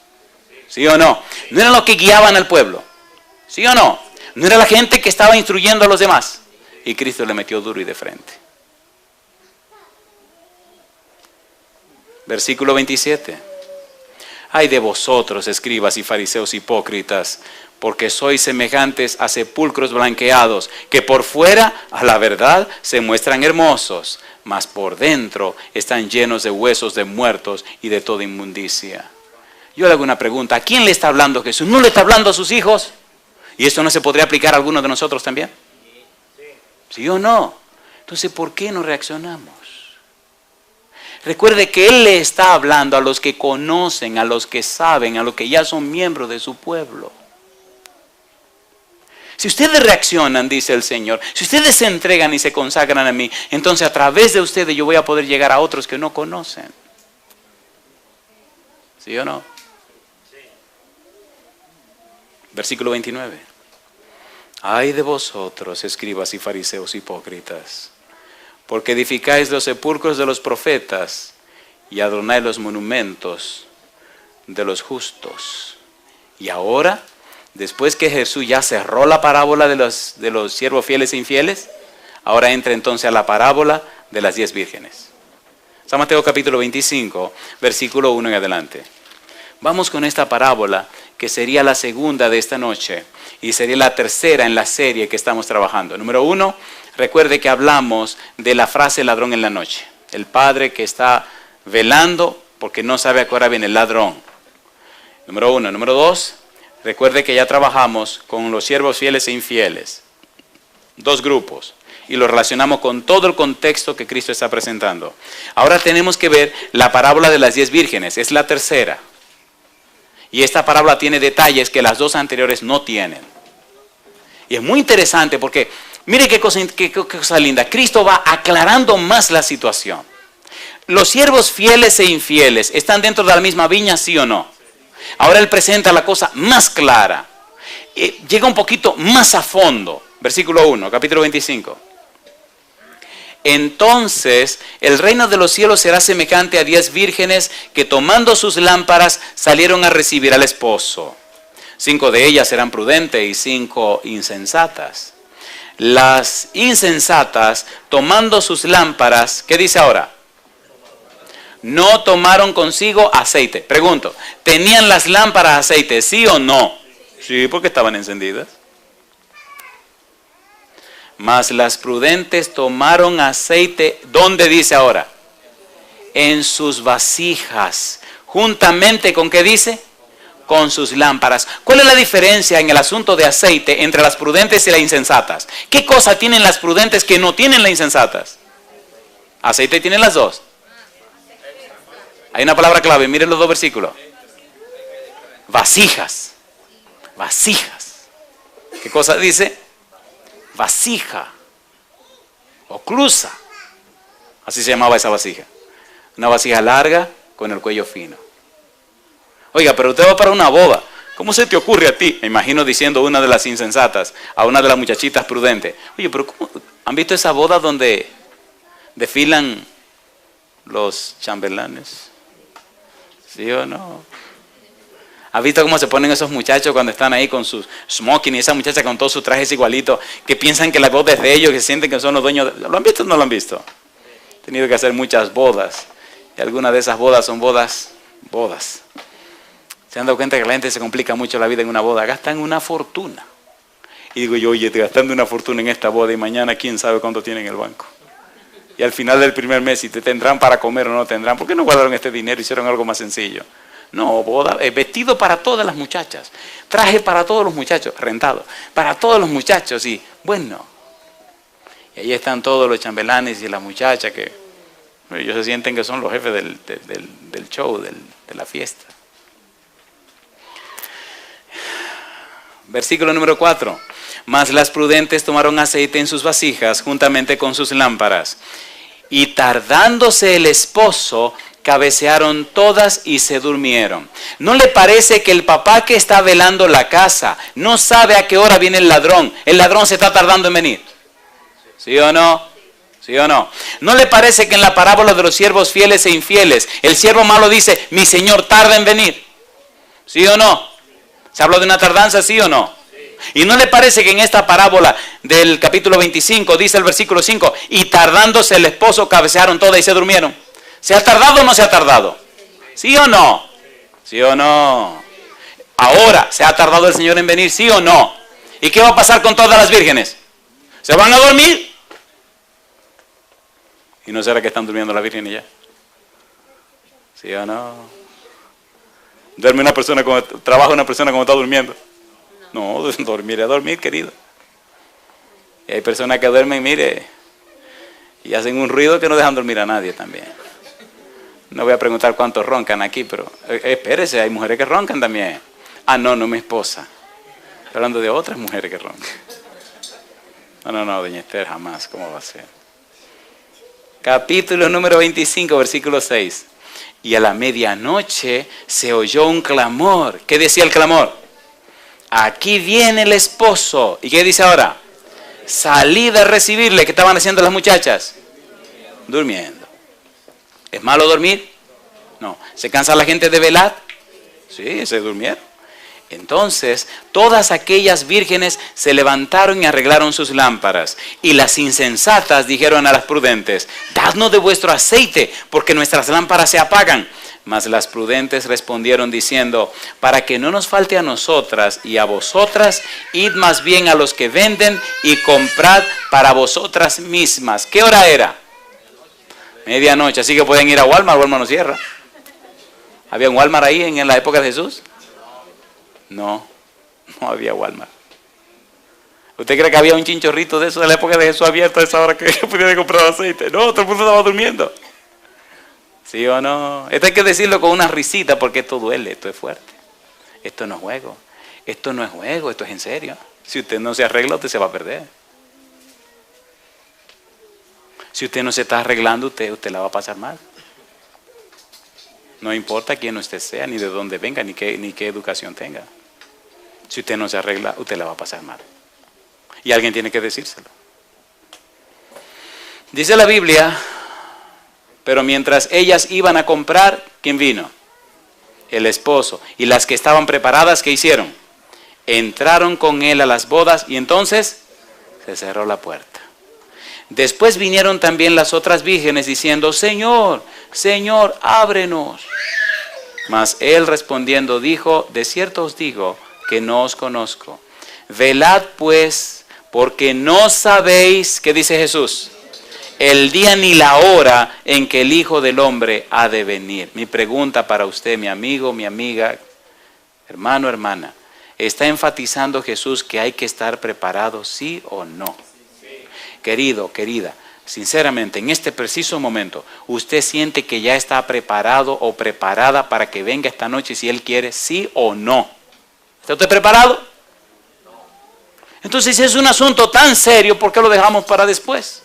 ¿Sí o no? No eran los que guiaban al pueblo. ¿Sí o no? No era la gente que estaba instruyendo a los demás. Y Cristo le metió duro y de frente. Versículo 27. Ay de vosotros, escribas y fariseos hipócritas, porque sois semejantes a sepulcros blanqueados, que por fuera, a la verdad, se muestran hermosos, mas por dentro están llenos de huesos de muertos y de toda inmundicia. Yo le hago una pregunta, ¿a quién le está hablando Jesús? ¿No le está hablando a sus hijos? ¿Y esto no se podría aplicar a alguno de nosotros también? ¿Sí o no? Entonces, ¿por qué no reaccionamos? Recuerde que Él le está hablando a los que conocen, a los que saben, a los que ya son miembros de su pueblo. Si ustedes reaccionan, dice el Señor, si ustedes se entregan y se consagran a mí, entonces a través de ustedes yo voy a poder llegar a otros que no conocen. ¿Sí o no? Versículo 29. Ay de vosotros, escribas y fariseos hipócritas, porque edificáis los sepulcros de los profetas y adornáis los monumentos de los justos. Y ahora, después que Jesús ya cerró la parábola de los siervos fieles e infieles, ahora entra entonces a la parábola de las 10 vírgenes. San Mateo capítulo 25, versículo 1 en adelante. Vamos con esta parábola que sería la segunda de esta noche y sería la tercera en la serie que estamos trabajando. Número 1, recuerde que hablamos de la frase ladrón en la noche. El padre que está velando porque no sabe a qué hora viene el ladrón. Número 1. Número 2, recuerde que ya trabajamos con los siervos fieles e infieles. 2 grupos. Y lo relacionamos con todo el contexto que Cristo está presentando. Ahora tenemos que ver la parábola de las 10 vírgenes. Es la tercera. Y esta parábola tiene detalles que las 2 anteriores no tienen. Y es muy interesante porque, mire qué cosa linda, Cristo va aclarando más la situación. Los siervos fieles e infieles están dentro de la misma viña, ¿sí o no? Ahora Él presenta la cosa más clara. Llega un poquito más a fondo. Versículo 1, capítulo 25. Entonces el reino de los cielos será semejante a 10 vírgenes que tomando sus lámparas salieron a recibir al esposo. 5 de ellas eran prudentes y 5 insensatas. Las insensatas tomando sus lámparas, ¿qué dice ahora? No tomaron consigo aceite. Pregunto, ¿tenían las lámparas aceite, sí o no? Sí, porque estaban encendidas. Mas las prudentes tomaron aceite, ¿dónde dice ahora? En sus vasijas. Juntamente con, ¿qué dice? Con sus lámparas. ¿Cuál es la diferencia en el asunto de aceite entre las prudentes y las insensatas? ¿Qué cosa tienen las prudentes que no tienen las insensatas? Aceite tienen las dos. Hay una palabra clave, miren los dos versículos. Vasijas. Vasijas. ¿Qué cosa dice? Vasija. Oclusa. Así se llamaba esa vasija. Una vasija larga con el cuello fino. Oiga, pero usted va para una boda. ¿Cómo se te ocurre a ti? Me imagino diciendo una de las insensatas a una de las muchachitas prudentes. Oye, pero ¿cómo? ¿Han visto esa boda donde desfilan los chambelanes? ¿Sí o no? ¿Has visto cómo se ponen esos muchachos cuando están ahí con sus smoking y esa muchacha con todos sus trajes igualitos, que piensan que la voz es de ellos, que sienten que son los dueños? ¿Lo han visto o no lo han visto? He tenido que hacer muchas bodas y algunas de esas bodas son bodas. ¿Se han dado cuenta que la gente se complica mucho la vida en una boda? Gastan una fortuna. Y digo yo, oye, gastando una fortuna en esta boda y mañana quién sabe cuánto tienen en el banco. Y al final del primer mes, si te tendrán para comer o no tendrán, ¿por qué no guardaron este dinero y hicieron algo más sencillo? No, boda, vestido para todas las muchachas, traje para todos los muchachos, rentado, para todos los muchachos, y bueno. Y ahí están todos los chambelanes y las muchachas que ellos se sienten que son los jefes del show, de la fiesta. Versículo número 4. Mas las prudentes tomaron aceite en sus vasijas juntamente con sus lámparas. Y tardándose el esposo, cabecearon todas y se durmieron. ¿No le parece que el papá que está velando la casa no sabe a qué hora viene el ladrón? El ladrón se está tardando en venir. ¿Sí o no? ¿Sí o no? ¿No le parece que en la parábola de los siervos fieles e infieles, el siervo malo dice, mi señor tarda en venir? ¿Sí o no? ¿Se habló de una tardanza, sí o no? ¿Y no le parece que en esta parábola del capítulo 25 dice el versículo 5, y tardándose el esposo cabecearon todas y se durmieron? ¿Se ha tardado o no se ha tardado? ¿Sí o no? ¿Sí o no? Ahora, ¿se ha tardado el Señor en venir? ¿Sí o no? ¿Y qué va a pasar con todas las vírgenes? ¿Se van a dormir? ¿Y no será que están durmiendo las vírgenes ya? ¿Sí o no? ¿Duerme una persona como trabaja una persona como está durmiendo? No, dormir es dormir, querido. Y hay personas que duermen, mire, y hacen un ruido que no dejan dormir a nadie también. No voy a preguntar cuántos roncan aquí, pero espérese, hay mujeres que roncan también. Ah, no, mi esposa. Estoy hablando de otras mujeres que roncan. No, doña Esther, jamás, ¿cómo va a ser? Capítulo número 25, versículo 6. Y a la medianoche se oyó un clamor. ¿Qué decía el clamor? Aquí viene el esposo. ¿Y qué dice ahora? Salid a recibirle. ¿Qué estaban haciendo las muchachas? Durmiendo. ¿Es malo dormir? No. ¿Se cansa la gente de velar? Sí, se durmieron. Entonces, todas aquellas vírgenes se levantaron y arreglaron sus lámparas. Y las insensatas dijeron a las prudentes, dadnos de vuestro aceite, porque nuestras lámparas se apagan. Mas las prudentes respondieron diciendo, para que no nos falte a nosotras y a vosotras, id más bien a los que venden y comprad para vosotras mismas. ¿Qué hora era? Medianoche, así que pueden ir a Walmart no cierra. ¿Había un Walmart ahí en la época de Jesús? No había Walmart. ¿Usted cree que había un chinchorrito de eso de la época de Jesús abierto a esa hora que podía comprar aceite? No, todo el mundo estaba durmiendo. ¿Sí o no? Esto hay que decirlo con una risita porque esto duele, esto es fuerte. Esto no es juego. Esto no es juego, esto es en serio. Si usted no se arregla, usted se va a perder. Si usted no se está arreglando, usted la va a pasar mal. No importa quién usted sea, ni de dónde venga, ni qué educación tenga. Si usted no se arregla, usted la va a pasar mal. Y alguien tiene que decírselo. Dice la Biblia, pero mientras ellas iban a comprar, ¿quién vino? El esposo. Y las que estaban preparadas, ¿qué hicieron? Entraron con él a las bodas y entonces se cerró la puerta. Después vinieron también las otras vírgenes diciendo, Señor, Señor, ábrenos. Mas él respondiendo dijo, de cierto os digo que no os conozco. Velad pues, porque no sabéis, ¿qué dice Jesús? El día ni la hora en que el Hijo del Hombre ha de venir. Mi pregunta para usted, mi amigo, mi amiga, hermano, hermana, ¿está enfatizando Jesús que hay que estar preparado, sí o no? Querido, querida, sinceramente, en este preciso momento, ¿usted siente que ya está preparado o preparada para que venga esta noche si Él quiere, sí o no? ¿Está usted preparado? Entonces, si es un asunto tan serio, ¿por qué lo dejamos para después?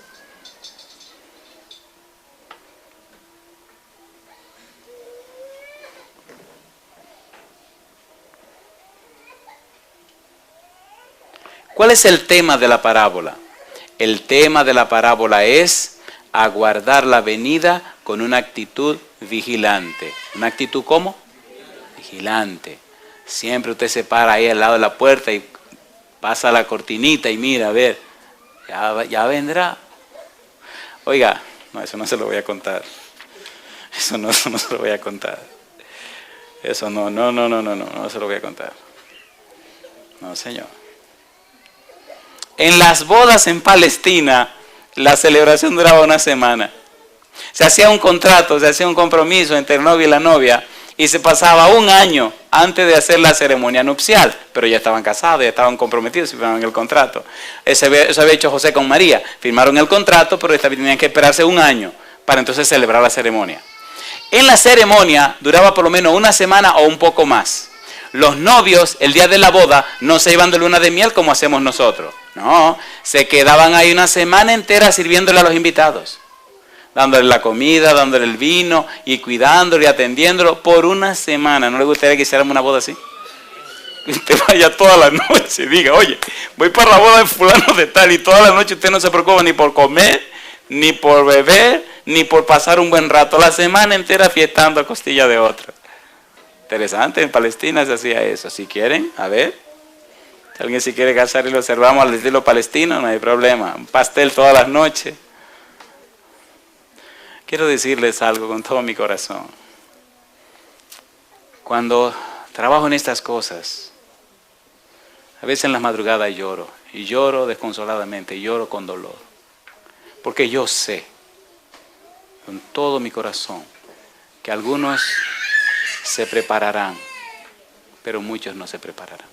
¿Cuál es el tema de la parábola? El tema de la parábola es aguardar la venida con una actitud vigilante. ¿Una actitud cómo? Vigilante. Siempre usted se para ahí al lado de la puerta y pasa la cortinita y mira, a ver, ya vendrá. Oiga, no, eso no se lo voy a contar. Eso no se lo voy a contar. Eso no se lo voy a contar. No, señor. En las bodas en Palestina, la celebración duraba una semana. Se hacía un contrato, se hacía un compromiso entre el novio y la novia y se pasaba un año antes de hacer la ceremonia nupcial. Pero ya estaban casados, ya estaban comprometidos y firmaron el contrato. Eso había hecho José con María. Firmaron el contrato, pero tenían que esperarse un año para entonces celebrar la ceremonia. En la ceremonia duraba por lo menos una semana o un poco más. Los novios, el día de la boda, no se iban de luna de miel como hacemos nosotros. No, se quedaban ahí una semana entera sirviéndole a los invitados. Dándole la comida, dándole el vino y cuidándolo y atendiéndolo por una semana. ¿No le gustaría que hiciéramos una boda así? Que usted vaya toda la noche y diga, oye, voy para la boda de fulano de tal y toda la noche usted no se preocupa ni por comer, ni por beber, ni por pasar un buen rato. La semana entera fiestando a costilla de otra. Interesante, en Palestina se hacía eso. Si quieren, a ver, si alguien se quiere casar y lo observamos al estilo palestino, no hay problema. Un pastel todas las noches. Quiero decirles algo con todo mi corazón. Cuando trabajo en estas cosas, a veces en las madrugadas lloro. Y lloro desconsoladamente, y lloro con dolor. Porque yo sé, con todo mi corazón, que algunos se prepararán, pero muchos no se prepararán.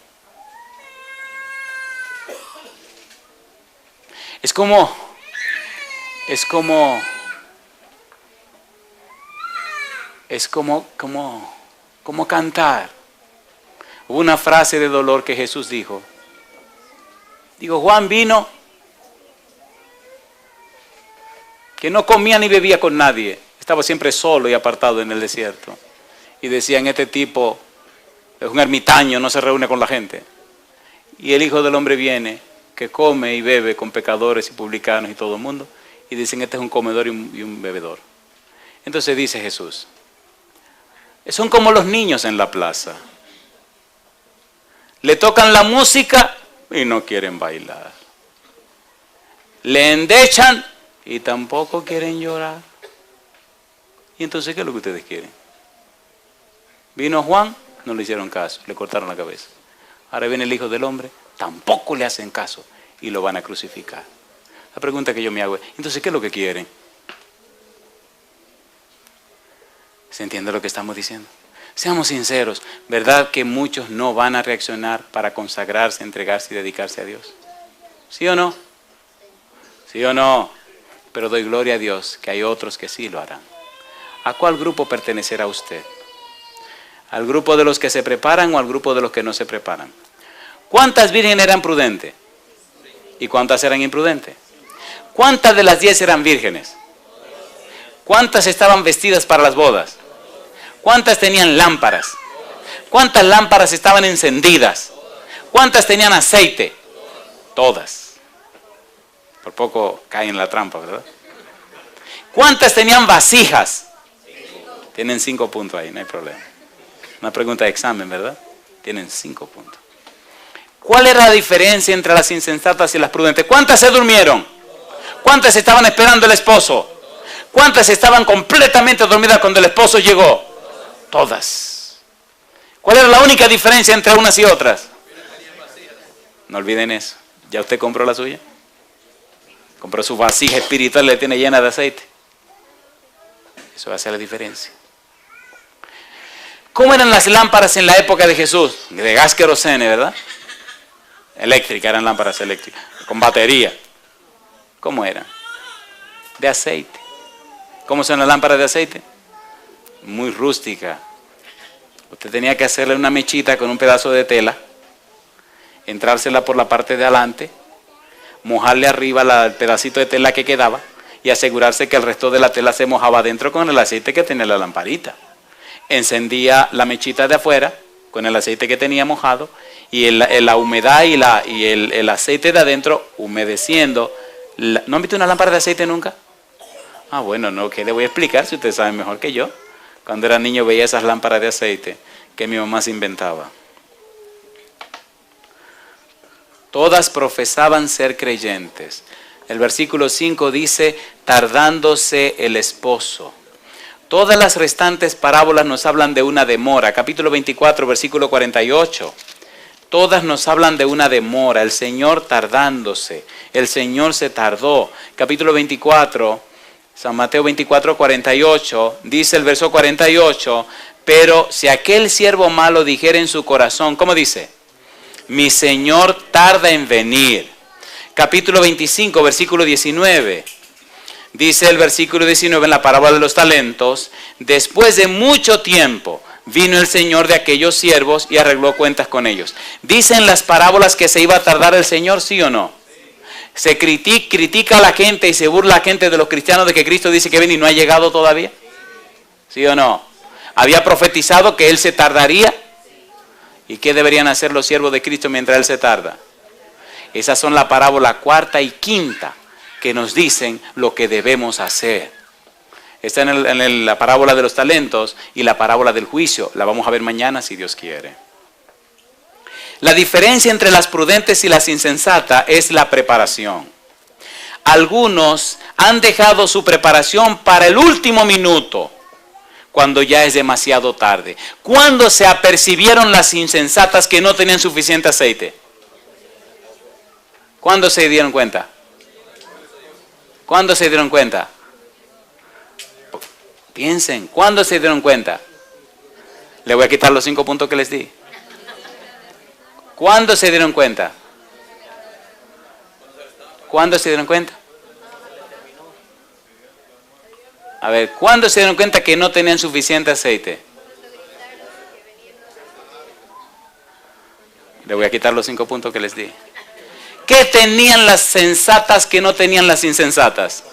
Es como cantar. Hubo una frase de dolor que Jesús dijo. Digo, Juan vino que no comía ni bebía con nadie. Estaba siempre solo y apartado en el desierto. Y decían, este tipo es un ermitaño, no se reúne con la gente. Y el Hijo del Hombre viene, que come y bebe con pecadores y publicanos y todo el mundo. Y dicen, este es un comedor y un bebedor. Entonces dice Jesús, son como los niños en la plaza. Le tocan la música y no quieren bailar. Le endechan y tampoco quieren llorar. ¿Y entonces qué es lo que ustedes quieren? Vino Juan, no le hicieron caso, le cortaron la cabeza. Ahora viene el Hijo del Hombre, tampoco le hacen caso y lo van a crucificar. La pregunta que yo me hago es, entonces, ¿qué es lo que quieren? ¿Se entiende lo que estamos diciendo? Seamos sinceros, ¿verdad que muchos no van a reaccionar para consagrarse, entregarse y dedicarse a Dios? ¿Sí o no? ¿Sí o no? Pero doy gloria a Dios que hay otros que sí lo harán. ¿A cuál grupo pertenecerá usted? ¿Al grupo de los que se preparan o al grupo de los que no se preparan? ¿Cuántas vírgenes eran prudentes? ¿Y cuántas eran imprudentes? ¿Cuántas de las 10 eran vírgenes? ¿Cuántas estaban vestidas para las bodas? ¿Cuántas tenían lámparas? ¿Cuántas lámparas estaban encendidas? ¿Cuántas tenían aceite? Todas. Por poco caen en la trampa, ¿verdad? ¿Cuántas tenían vasijas? Tienen 5 puntos ahí, no hay problema. Una pregunta de examen, ¿verdad? Tienen 5 puntos. ¿Cuál era la diferencia entre las insensatas y las prudentes? ¿Cuántas se durmieron? ¿Cuántas estaban esperando el esposo? ¿Cuántas estaban completamente dormidas cuando el esposo llegó? Todas. ¿Cuál era la única diferencia entre unas y otras? No olviden eso. ¿Ya usted compró la suya? Compró su vasija espiritual, la tiene llena de aceite. Eso hace la diferencia. ¿Cómo eran las lámparas en la época de Jesús? De gas querosene, ¿verdad? Eléctricas, eran lámparas eléctricas, con batería. ¿Cómo eran? De aceite. ¿Cómo son las lámparas de aceite? Muy rústica. Usted tenía que hacerle una mechita con un pedazo de tela, entrársela por la parte de adelante, mojarle arriba el pedacito de tela que quedaba y asegurarse que el resto de la tela se mojaba adentro con el aceite que tenía la lamparita. Encendía la mechita de afuera con el aceite que tenía mojado y la humedad y el aceite de adentro humedeciendo. ¿No han visto una lámpara de aceite nunca? Ah, bueno, no, ¿qué le voy a explicar si ustedes saben mejor que yo? Cuando era niño veía esas lámparas de aceite que mi mamá se inventaba. Todas profesaban ser creyentes. El versículo 5 dice, tardándose el esposo. Todas las restantes parábolas nos hablan de una demora. Capítulo 24, versículo 48. Todas nos hablan de una demora. El Señor tardándose. El Señor se tardó. Capítulo 24, San Mateo 24, 48. Dice el verso 48. Pero si aquel siervo malo dijera en su corazón, ¿cómo dice? Mi Señor tarda en venir. Capítulo 25, versículo 19. Dice el versículo 19 en la parábola de los talentos, después de mucho tiempo vino el Señor de aquellos siervos y arregló cuentas con ellos. ¿Dicen las parábolas que se iba a tardar el Señor, sí o no? ¿Se critica a la gente y se burla a la gente de los cristianos de que Cristo dice que viene y no ha llegado todavía? ¿Sí o no? ¿Había profetizado que Él se tardaría? ¿Y qué deberían hacer los siervos de Cristo mientras Él se tarda? Esas son la parábola cuarta y quinta que nos dicen lo que debemos hacer. Está en la parábola de los talentos y la parábola del juicio. La vamos a ver mañana si Dios quiere. La diferencia entre las prudentes y las insensatas es la preparación. Algunos han dejado su preparación para el último minuto, cuando ya es demasiado tarde. ¿Cuándo se apercibieron las insensatas que no tenían suficiente aceite? ¿Cuándo se dieron cuenta? ¿Cuándo se dieron cuenta? Piensen, ¿cuándo se dieron cuenta? Le voy a quitar los 5 puntos que les di. ¿Cuándo se dieron cuenta? ¿Cuándo se dieron cuenta? A ver, ¿cuándo se dieron cuenta que no tenían suficiente aceite? Le voy a quitar los 5 puntos que les di. ¿Qué tenían las sensatas que no tenían las insensatas?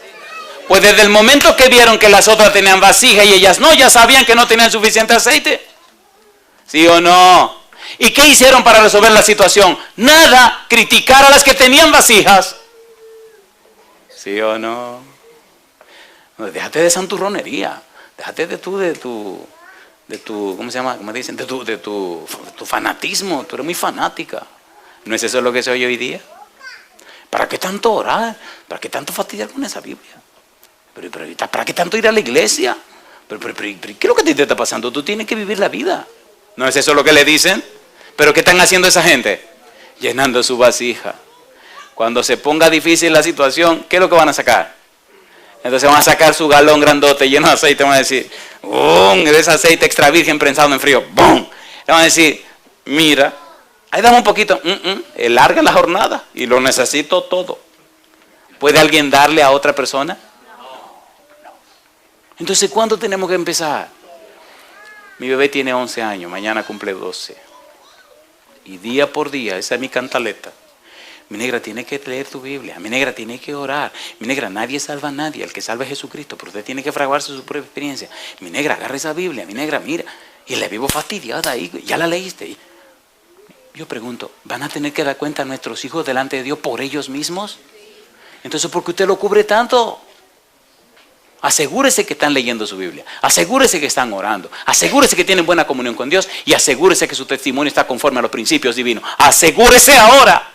Pues desde el momento que vieron que las otras tenían vasija y ellas no, ya sabían que no tenían suficiente aceite. ¿Sí o no? ¿Y qué hicieron para resolver la situación? Nada, criticar a las que tenían vasijas. ¿Sí o no? Déjate de santurronería. Déjate de tu ¿cómo se llama? ¿Cómo dicen? De tu fanatismo. Tú eres muy fanática. ¿No es eso lo que se oye hoy día? ¿Para qué tanto orar? ¿Para qué tanto fastidiar con esa Biblia? ¿Para qué tanto ir a la iglesia? ¿Pero qué es lo que te está pasando? Tú tienes que vivir la vida. ¿No es eso lo que le dicen? ¿Pero qué están haciendo esa gente? Llenando su vasija. Cuando se ponga difícil la situación, ¿qué es lo que van a sacar? Entonces van a sacar su galón grandote lleno de aceite. Van a decir, ¡bum! De ese aceite extra virgen prensado en frío. ¡Bum! Le van a decir, mira, ahí dame un poquito. Larga la jornada y lo necesito todo. ¿Puede alguien darle a otra persona? No. Entonces, ¿cuándo tenemos que empezar? Mi bebé tiene 11 años, mañana cumple 12. y día por día, esa es mi cantaleta. Mi negra, tiene que leer tu Biblia. Mi negra, tiene que orar. Mi negra, nadie salva a nadie. El que salva es Jesucristo, pero usted tiene que fraguarse su propia experiencia. Mi negra, agarra esa Biblia. Mi negra, mira. Y le vivo fastidiada ahí. Ya la leíste. Yo pregunto, ¿van a tener que dar cuenta a nuestros hijos delante de Dios por ellos mismos? Entonces, ¿por qué usted lo cubre tanto? Asegúrese que están leyendo su Biblia. Asegúrese que están orando. Asegúrese que tienen buena comunión con Dios. Y asegúrese que su testimonio está conforme a los principios divinos. Asegúrese ahora.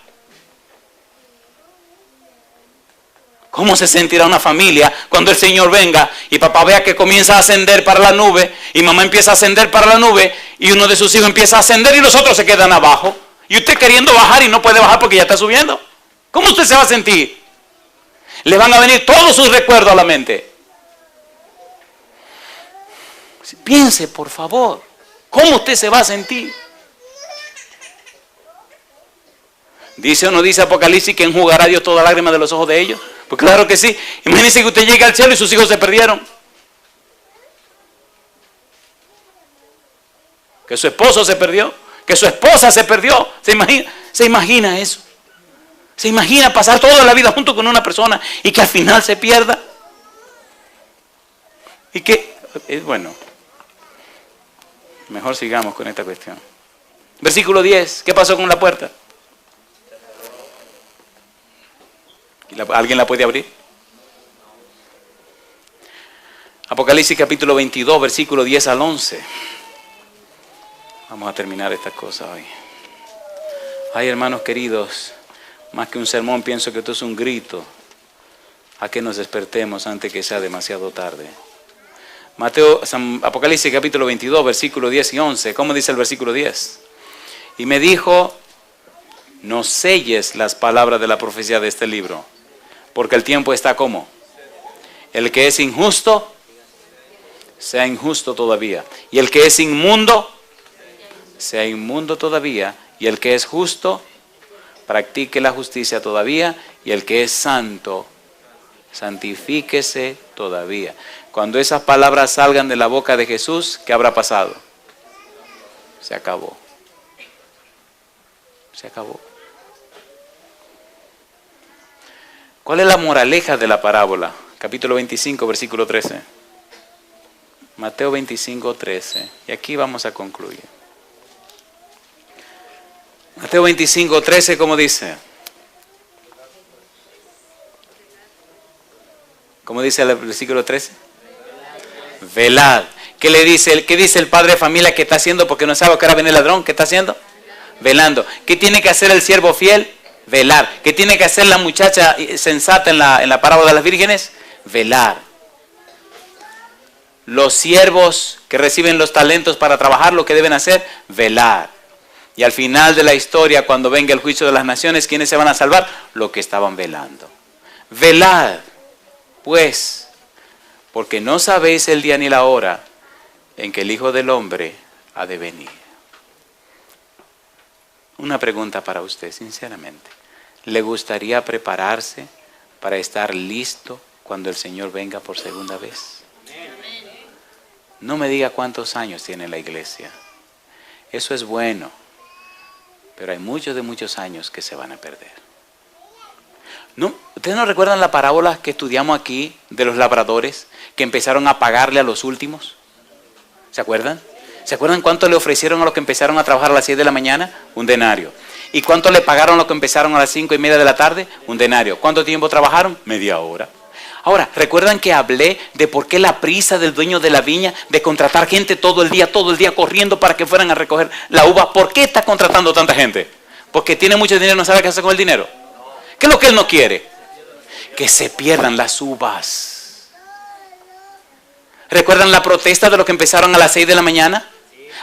¿Cómo se sentirá una familia cuando el Señor venga y papá vea que comienza a ascender para la nube y mamá empieza a ascender para la nube y uno de sus hijos empieza a ascender y los otros se quedan abajo? Y usted queriendo bajar y no puede bajar porque ya está subiendo. ¿Cómo usted se va a sentir? Le van a venir todos sus recuerdos a la mente. Piense, por favor, ¿cómo usted se va a sentir? ¿Dice o no dice Apocalipsis que enjugará Dios toda lágrima de los ojos de ellos? Pues claro que sí. Imagínense que usted llega al cielo y sus hijos se perdieron. Que su esposo se perdió. Que su esposa se perdió. ¿Se imagina eso? ¿Se imagina pasar toda la vida junto con una persona y que al final se pierda? Y que, bueno, mejor sigamos con esta cuestión. Versículo 10, ¿qué pasó con la puerta? ¿Alguien la puede abrir? Apocalipsis capítulo 22, versículo 10 al 11. Vamos a terminar esta cosa hoy. Ay, hermanos queridos, más que un sermón, pienso que esto es un grito a que nos despertemos antes que sea demasiado tarde. Apocalipsis capítulo 22, versículo 10 y 11. ¿Cómo dice el versículo 10? Y me dijo, no selles las palabras de la profecía de este libro, porque el tiempo está como. El que es injusto, sea injusto todavía. Y el que es inmundo, sea inmundo todavía. Y el que es justo, practique la justicia todavía. Y el que es santo, santifíquese todavía. Cuando esas palabras salgan de la boca de Jesús, ¿qué habrá pasado? Se acabó. Se acabó. ¿Cuál es la moraleja de la parábola? Capítulo 25, versículo 13. Mateo 25, 13. Y aquí vamos a concluir. Mateo 25, 13, ¿cómo dice? ¿Cómo dice el versículo 13? Velad. ¿Qué dice el padre de familia que está haciendo porque no sabe que ahora viene el ladrón? ¿Qué está haciendo? Velando. ¿Qué tiene que hacer el siervo fiel? Velar. ¿Qué tiene que hacer la muchacha sensata en la parábola de las vírgenes? Velar. Los siervos que reciben los talentos para trabajar, lo que deben hacer, velar. Y al final de la historia, cuando venga el juicio de las naciones, ¿quiénes se van a salvar? Los que estaban velando. Velad, pues, porque no sabéis el día ni la hora en que el Hijo del Hombre ha de venir. Una pregunta para usted, sinceramente. ¿Le gustaría prepararse para estar listo cuando el Señor venga por segunda vez? No me diga cuántos años tiene la iglesia. Eso es bueno, pero hay muchos años que se van a perder. ¿No? ¿Ustedes no recuerdan la parábola que estudiamos aquí de los labradores que empezaron a pagarle a los últimos? ¿Se acuerdan? ¿Se acuerdan cuánto le ofrecieron a los que empezaron a trabajar a las 6 de la mañana? Un denario. ¿Y cuánto le pagaron a los que empezaron a las 5:30 de la tarde? Un denario. ¿Cuánto tiempo trabajaron? Media hora. Ahora, ¿recuerdan que hablé de por qué la prisa del dueño de la viña de contratar gente todo el día corriendo para que fueran a recoger la uva? ¿Por qué está contratando tanta gente? Porque tiene mucho dinero y no sabe qué hacer con el dinero. ¿Qué es lo que él no quiere? Que se pierdan las uvas. ¿Recuerdan la protesta de los que empezaron a las 6 de la mañana?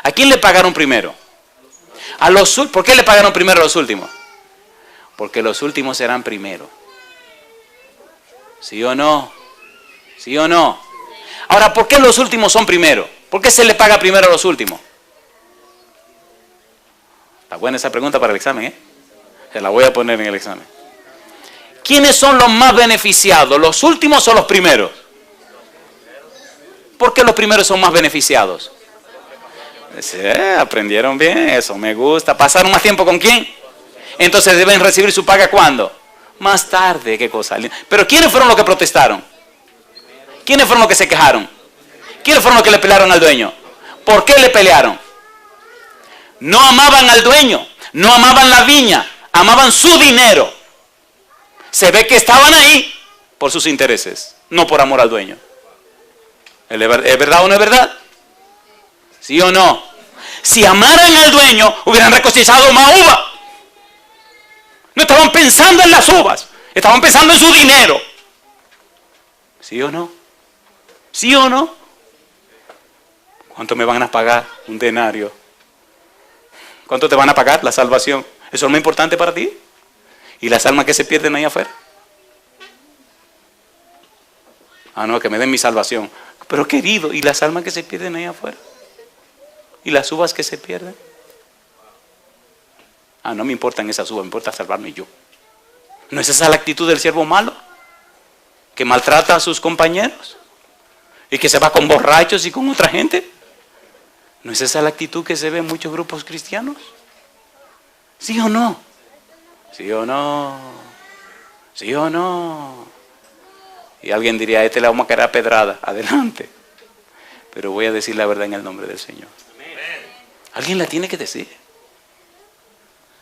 ¿A quién le pagaron primero? ¿Por qué le pagaron primero a los últimos? Porque los últimos serán primero. ¿Sí o no? ¿Sí o no? Ahora, ¿por qué los últimos son primero? ¿Por qué se le paga primero a los últimos? Está buena esa pregunta para el examen, ¿eh? Se la voy a poner en el examen. ¿Quiénes son los más beneficiados? ¿Los últimos o los primeros? ¿Por qué los primeros son más beneficiados? Sí, aprendieron bien, eso me gusta. ¿Pasaron más tiempo con quién? Entonces deben recibir su paga ¿cuándo? Más tarde, qué cosa. Pero ¿quiénes fueron los que protestaron? ¿Quiénes fueron los que se quejaron? ¿Quiénes fueron los que le pelearon al dueño? ¿Por qué le pelearon? No amaban al dueño, no amaban la viña, amaban su dinero. Se ve que estaban ahí por sus intereses, no por amor al dueño. ¿Es verdad o no es verdad? ¿Sí o no? Si amaran al dueño, hubieran recosechado más uvas. No estaban pensando en las uvas, estaban pensando en su dinero. ¿Sí o no? ¿Sí o no? ¿Cuánto me van a pagar? Un denario. ¿Cuánto te van a pagar? La salvación. ¿Eso es lo más importante para ti? ¿Y las almas que se pierden ahí afuera? Ah, no, que me den mi salvación. Pero querido, ¿y las almas que se pierden ahí afuera? ¿Y las uvas que se pierden? Ah, no me importan esas uvas, me importa salvarme yo. ¿No es esa la actitud del siervo malo? Que maltrata a sus compañeros y que se va con borrachos y con otra gente. ¿No es esa la actitud que se ve en muchos grupos cristianos? ¿Sí o no? ¿Sí o no? ¿Sí o no? Y alguien diría, a este le vamos a caer a pedrada. Adelante. Pero voy a decir la verdad en el nombre del Señor. Alguien la tiene que decir.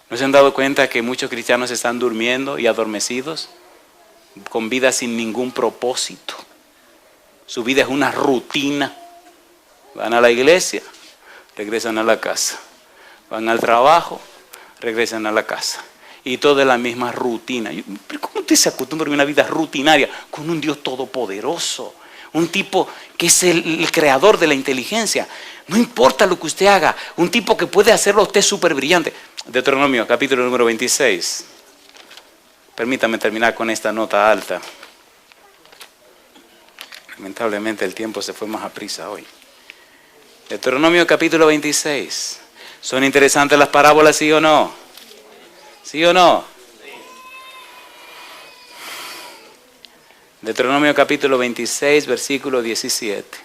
¿No se han dado cuenta que muchos cristianos están durmiendo y adormecidos? Con vida sin ningún propósito. Su vida es una rutina. Van a la iglesia, regresan a la casa. Van al trabajo, regresan a la casa. Y todo es la misma rutina. ¿Pero cómo usted se acostumbra a una vida rutinaria con un Dios todopoderoso? Un tipo que es el creador de la inteligencia. No importa lo que usted haga. Un tipo que puede hacerlo a usted súper brillante. Deuteronomio, capítulo número 26. Permítame terminar con esta nota alta. Lamentablemente el tiempo se fue más a prisa hoy. Deuteronomio, capítulo 26. ¿Son interesantes las parábolas, sí o no? ¿Sí o no? Deuteronomio capítulo 26, versículo 17.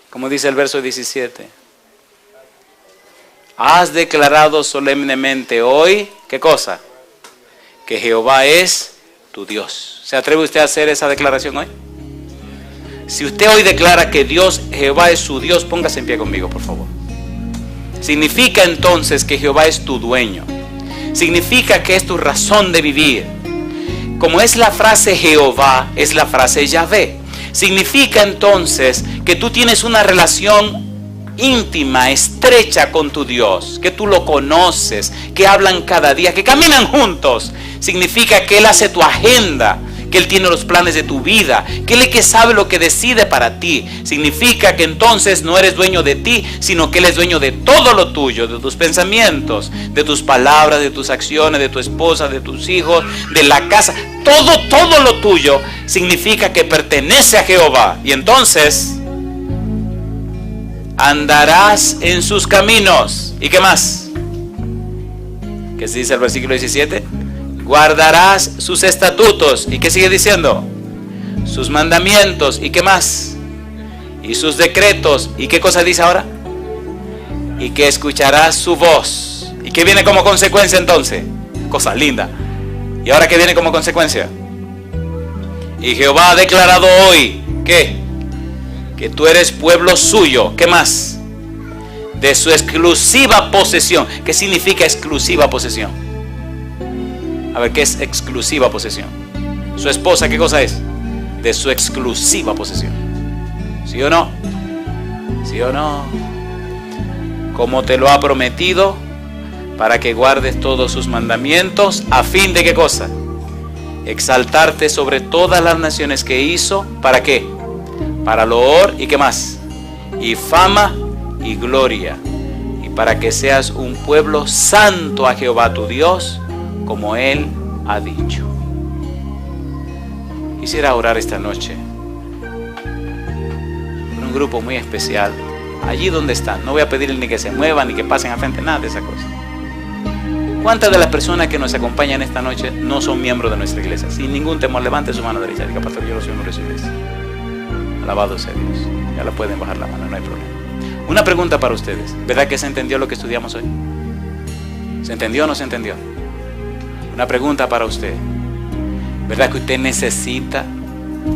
¿Cómo dice el verso 17? Has declarado solemnemente hoy, ¿qué cosa? Que Jehová es tu Dios. ¿Se atreve usted a hacer esa declaración hoy? Si usted hoy declara que Dios, Jehová es su Dios, póngase en pie conmigo, por favor. Significa entonces que Jehová es tu dueño. Significa que es tu razón de vivir. Como es la frase Jehová, es la frase Yahvé. Significa entonces que tú tienes una relación íntima, estrecha con tu Dios, que tú lo conoces, que hablan cada día, que caminan juntos. Significa que Él hace tu agenda, que Él tiene los planes de tu vida, que Él es que sabe lo que decide para ti. Significa que entonces no eres dueño de ti, sino que Él es dueño de todo lo tuyo, de tus pensamientos, de tus palabras, de tus acciones, de tu esposa, de tus hijos, de la casa. Todo lo tuyo significa que pertenece a Jehová. Y entonces andarás en sus caminos. ¿Y qué más? ¿Qué se dice el versículo 17? Guardarás sus estatutos. ¿Y qué sigue diciendo? Sus mandamientos. ¿Y qué más? Y sus decretos. ¿Y qué cosa dice ahora? Y que escucharás su voz. ¿Y qué viene como consecuencia entonces? Cosa linda. ¿Y ahora qué viene como consecuencia? Y Jehová ha declarado hoy, ¿qué? Que tú eres pueblo suyo. ¿Qué más? De su exclusiva posesión. ¿Qué significa exclusiva posesión? A ver, ¿qué es exclusiva posesión? Su esposa, ¿qué cosa es? De su exclusiva posesión. ¿Sí o no? ¿Sí o no? Como te lo ha prometido, para que guardes todos sus mandamientos, a fin de ¿qué cosa? Exaltarte sobre todas las naciones que hizo. ¿Para qué? Para loor y ¿qué más? Y fama y gloria. Y para que seas un pueblo santo a Jehová tu Dios, como Él ha dicho. Quisiera orar esta noche por un grupo muy especial, allí donde están. No voy a pedirles ni que se muevan ni que pasen a frente, nada de esa cosa. ¿Cuántas de las personas que nos acompañan esta noche no son miembros de nuestra iglesia? Sin ningún temor, levante su mano derecha y diga: pastor, yo no soy miembro de su iglesia. Alabado sea Dios. Ya la pueden bajar la mano, no hay problema. Una pregunta para ustedes. ¿Verdad que se entendió lo que estudiamos hoy? ¿Se entendió o no se entendió? Una pregunta para usted. ¿Verdad que usted necesita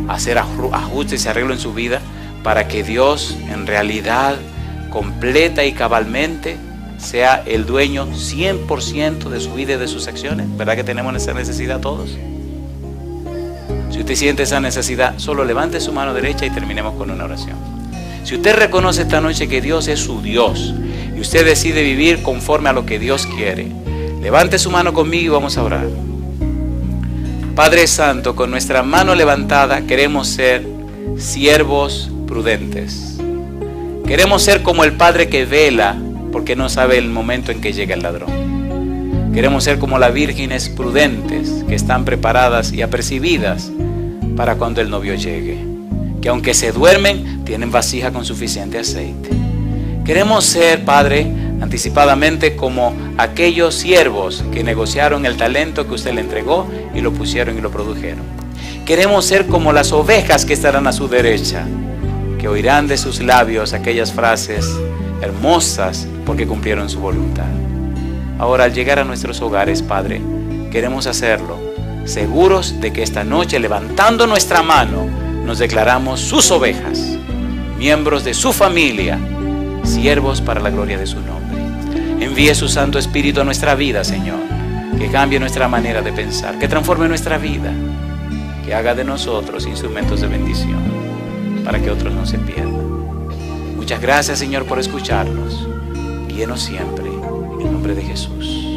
hacer ajustes y arreglos en su vida para que Dios en realidad completa y cabalmente sea el dueño 100% de su vida y de sus acciones? ¿Verdad que tenemos esa necesidad todos? Si usted siente esa necesidad, solo levante su mano derecha y terminemos con una oración. Si usted reconoce esta noche que Dios es su Dios y usted decide vivir conforme a lo que Dios quiere, levante su mano conmigo y vamos a orar. Padre Santo, con nuestra mano levantada queremos ser siervos prudentes. Queremos ser como el padre que vela porque no sabe el momento en que llega el ladrón. Queremos ser como las vírgenes prudentes que están preparadas y apercibidas para cuando el novio llegue. Que aunque se duermen, tienen vasija con suficiente aceite. Queremos ser, Padre, anticipadamente como aquellos siervos que negociaron el talento que usted le entregó y lo pusieron y lo produjeron. Queremos ser como las ovejas que estarán a su derecha, que oirán de sus labios aquellas frases hermosas porque cumplieron su voluntad. Ahora, al llegar a nuestros hogares, Padre, queremos hacerlo seguros de que esta noche, levantando nuestra mano, nos declaramos sus ovejas, miembros de su familia, siervos para la gloria de su nombre. Envíe su Santo Espíritu a nuestra vida, Señor, que cambie nuestra manera de pensar, que transforme nuestra vida, que haga de nosotros instrumentos de bendición para que otros no se pierdan. Muchas gracias, Señor, por escucharnos. Guíenos siempre, en el nombre de Jesús.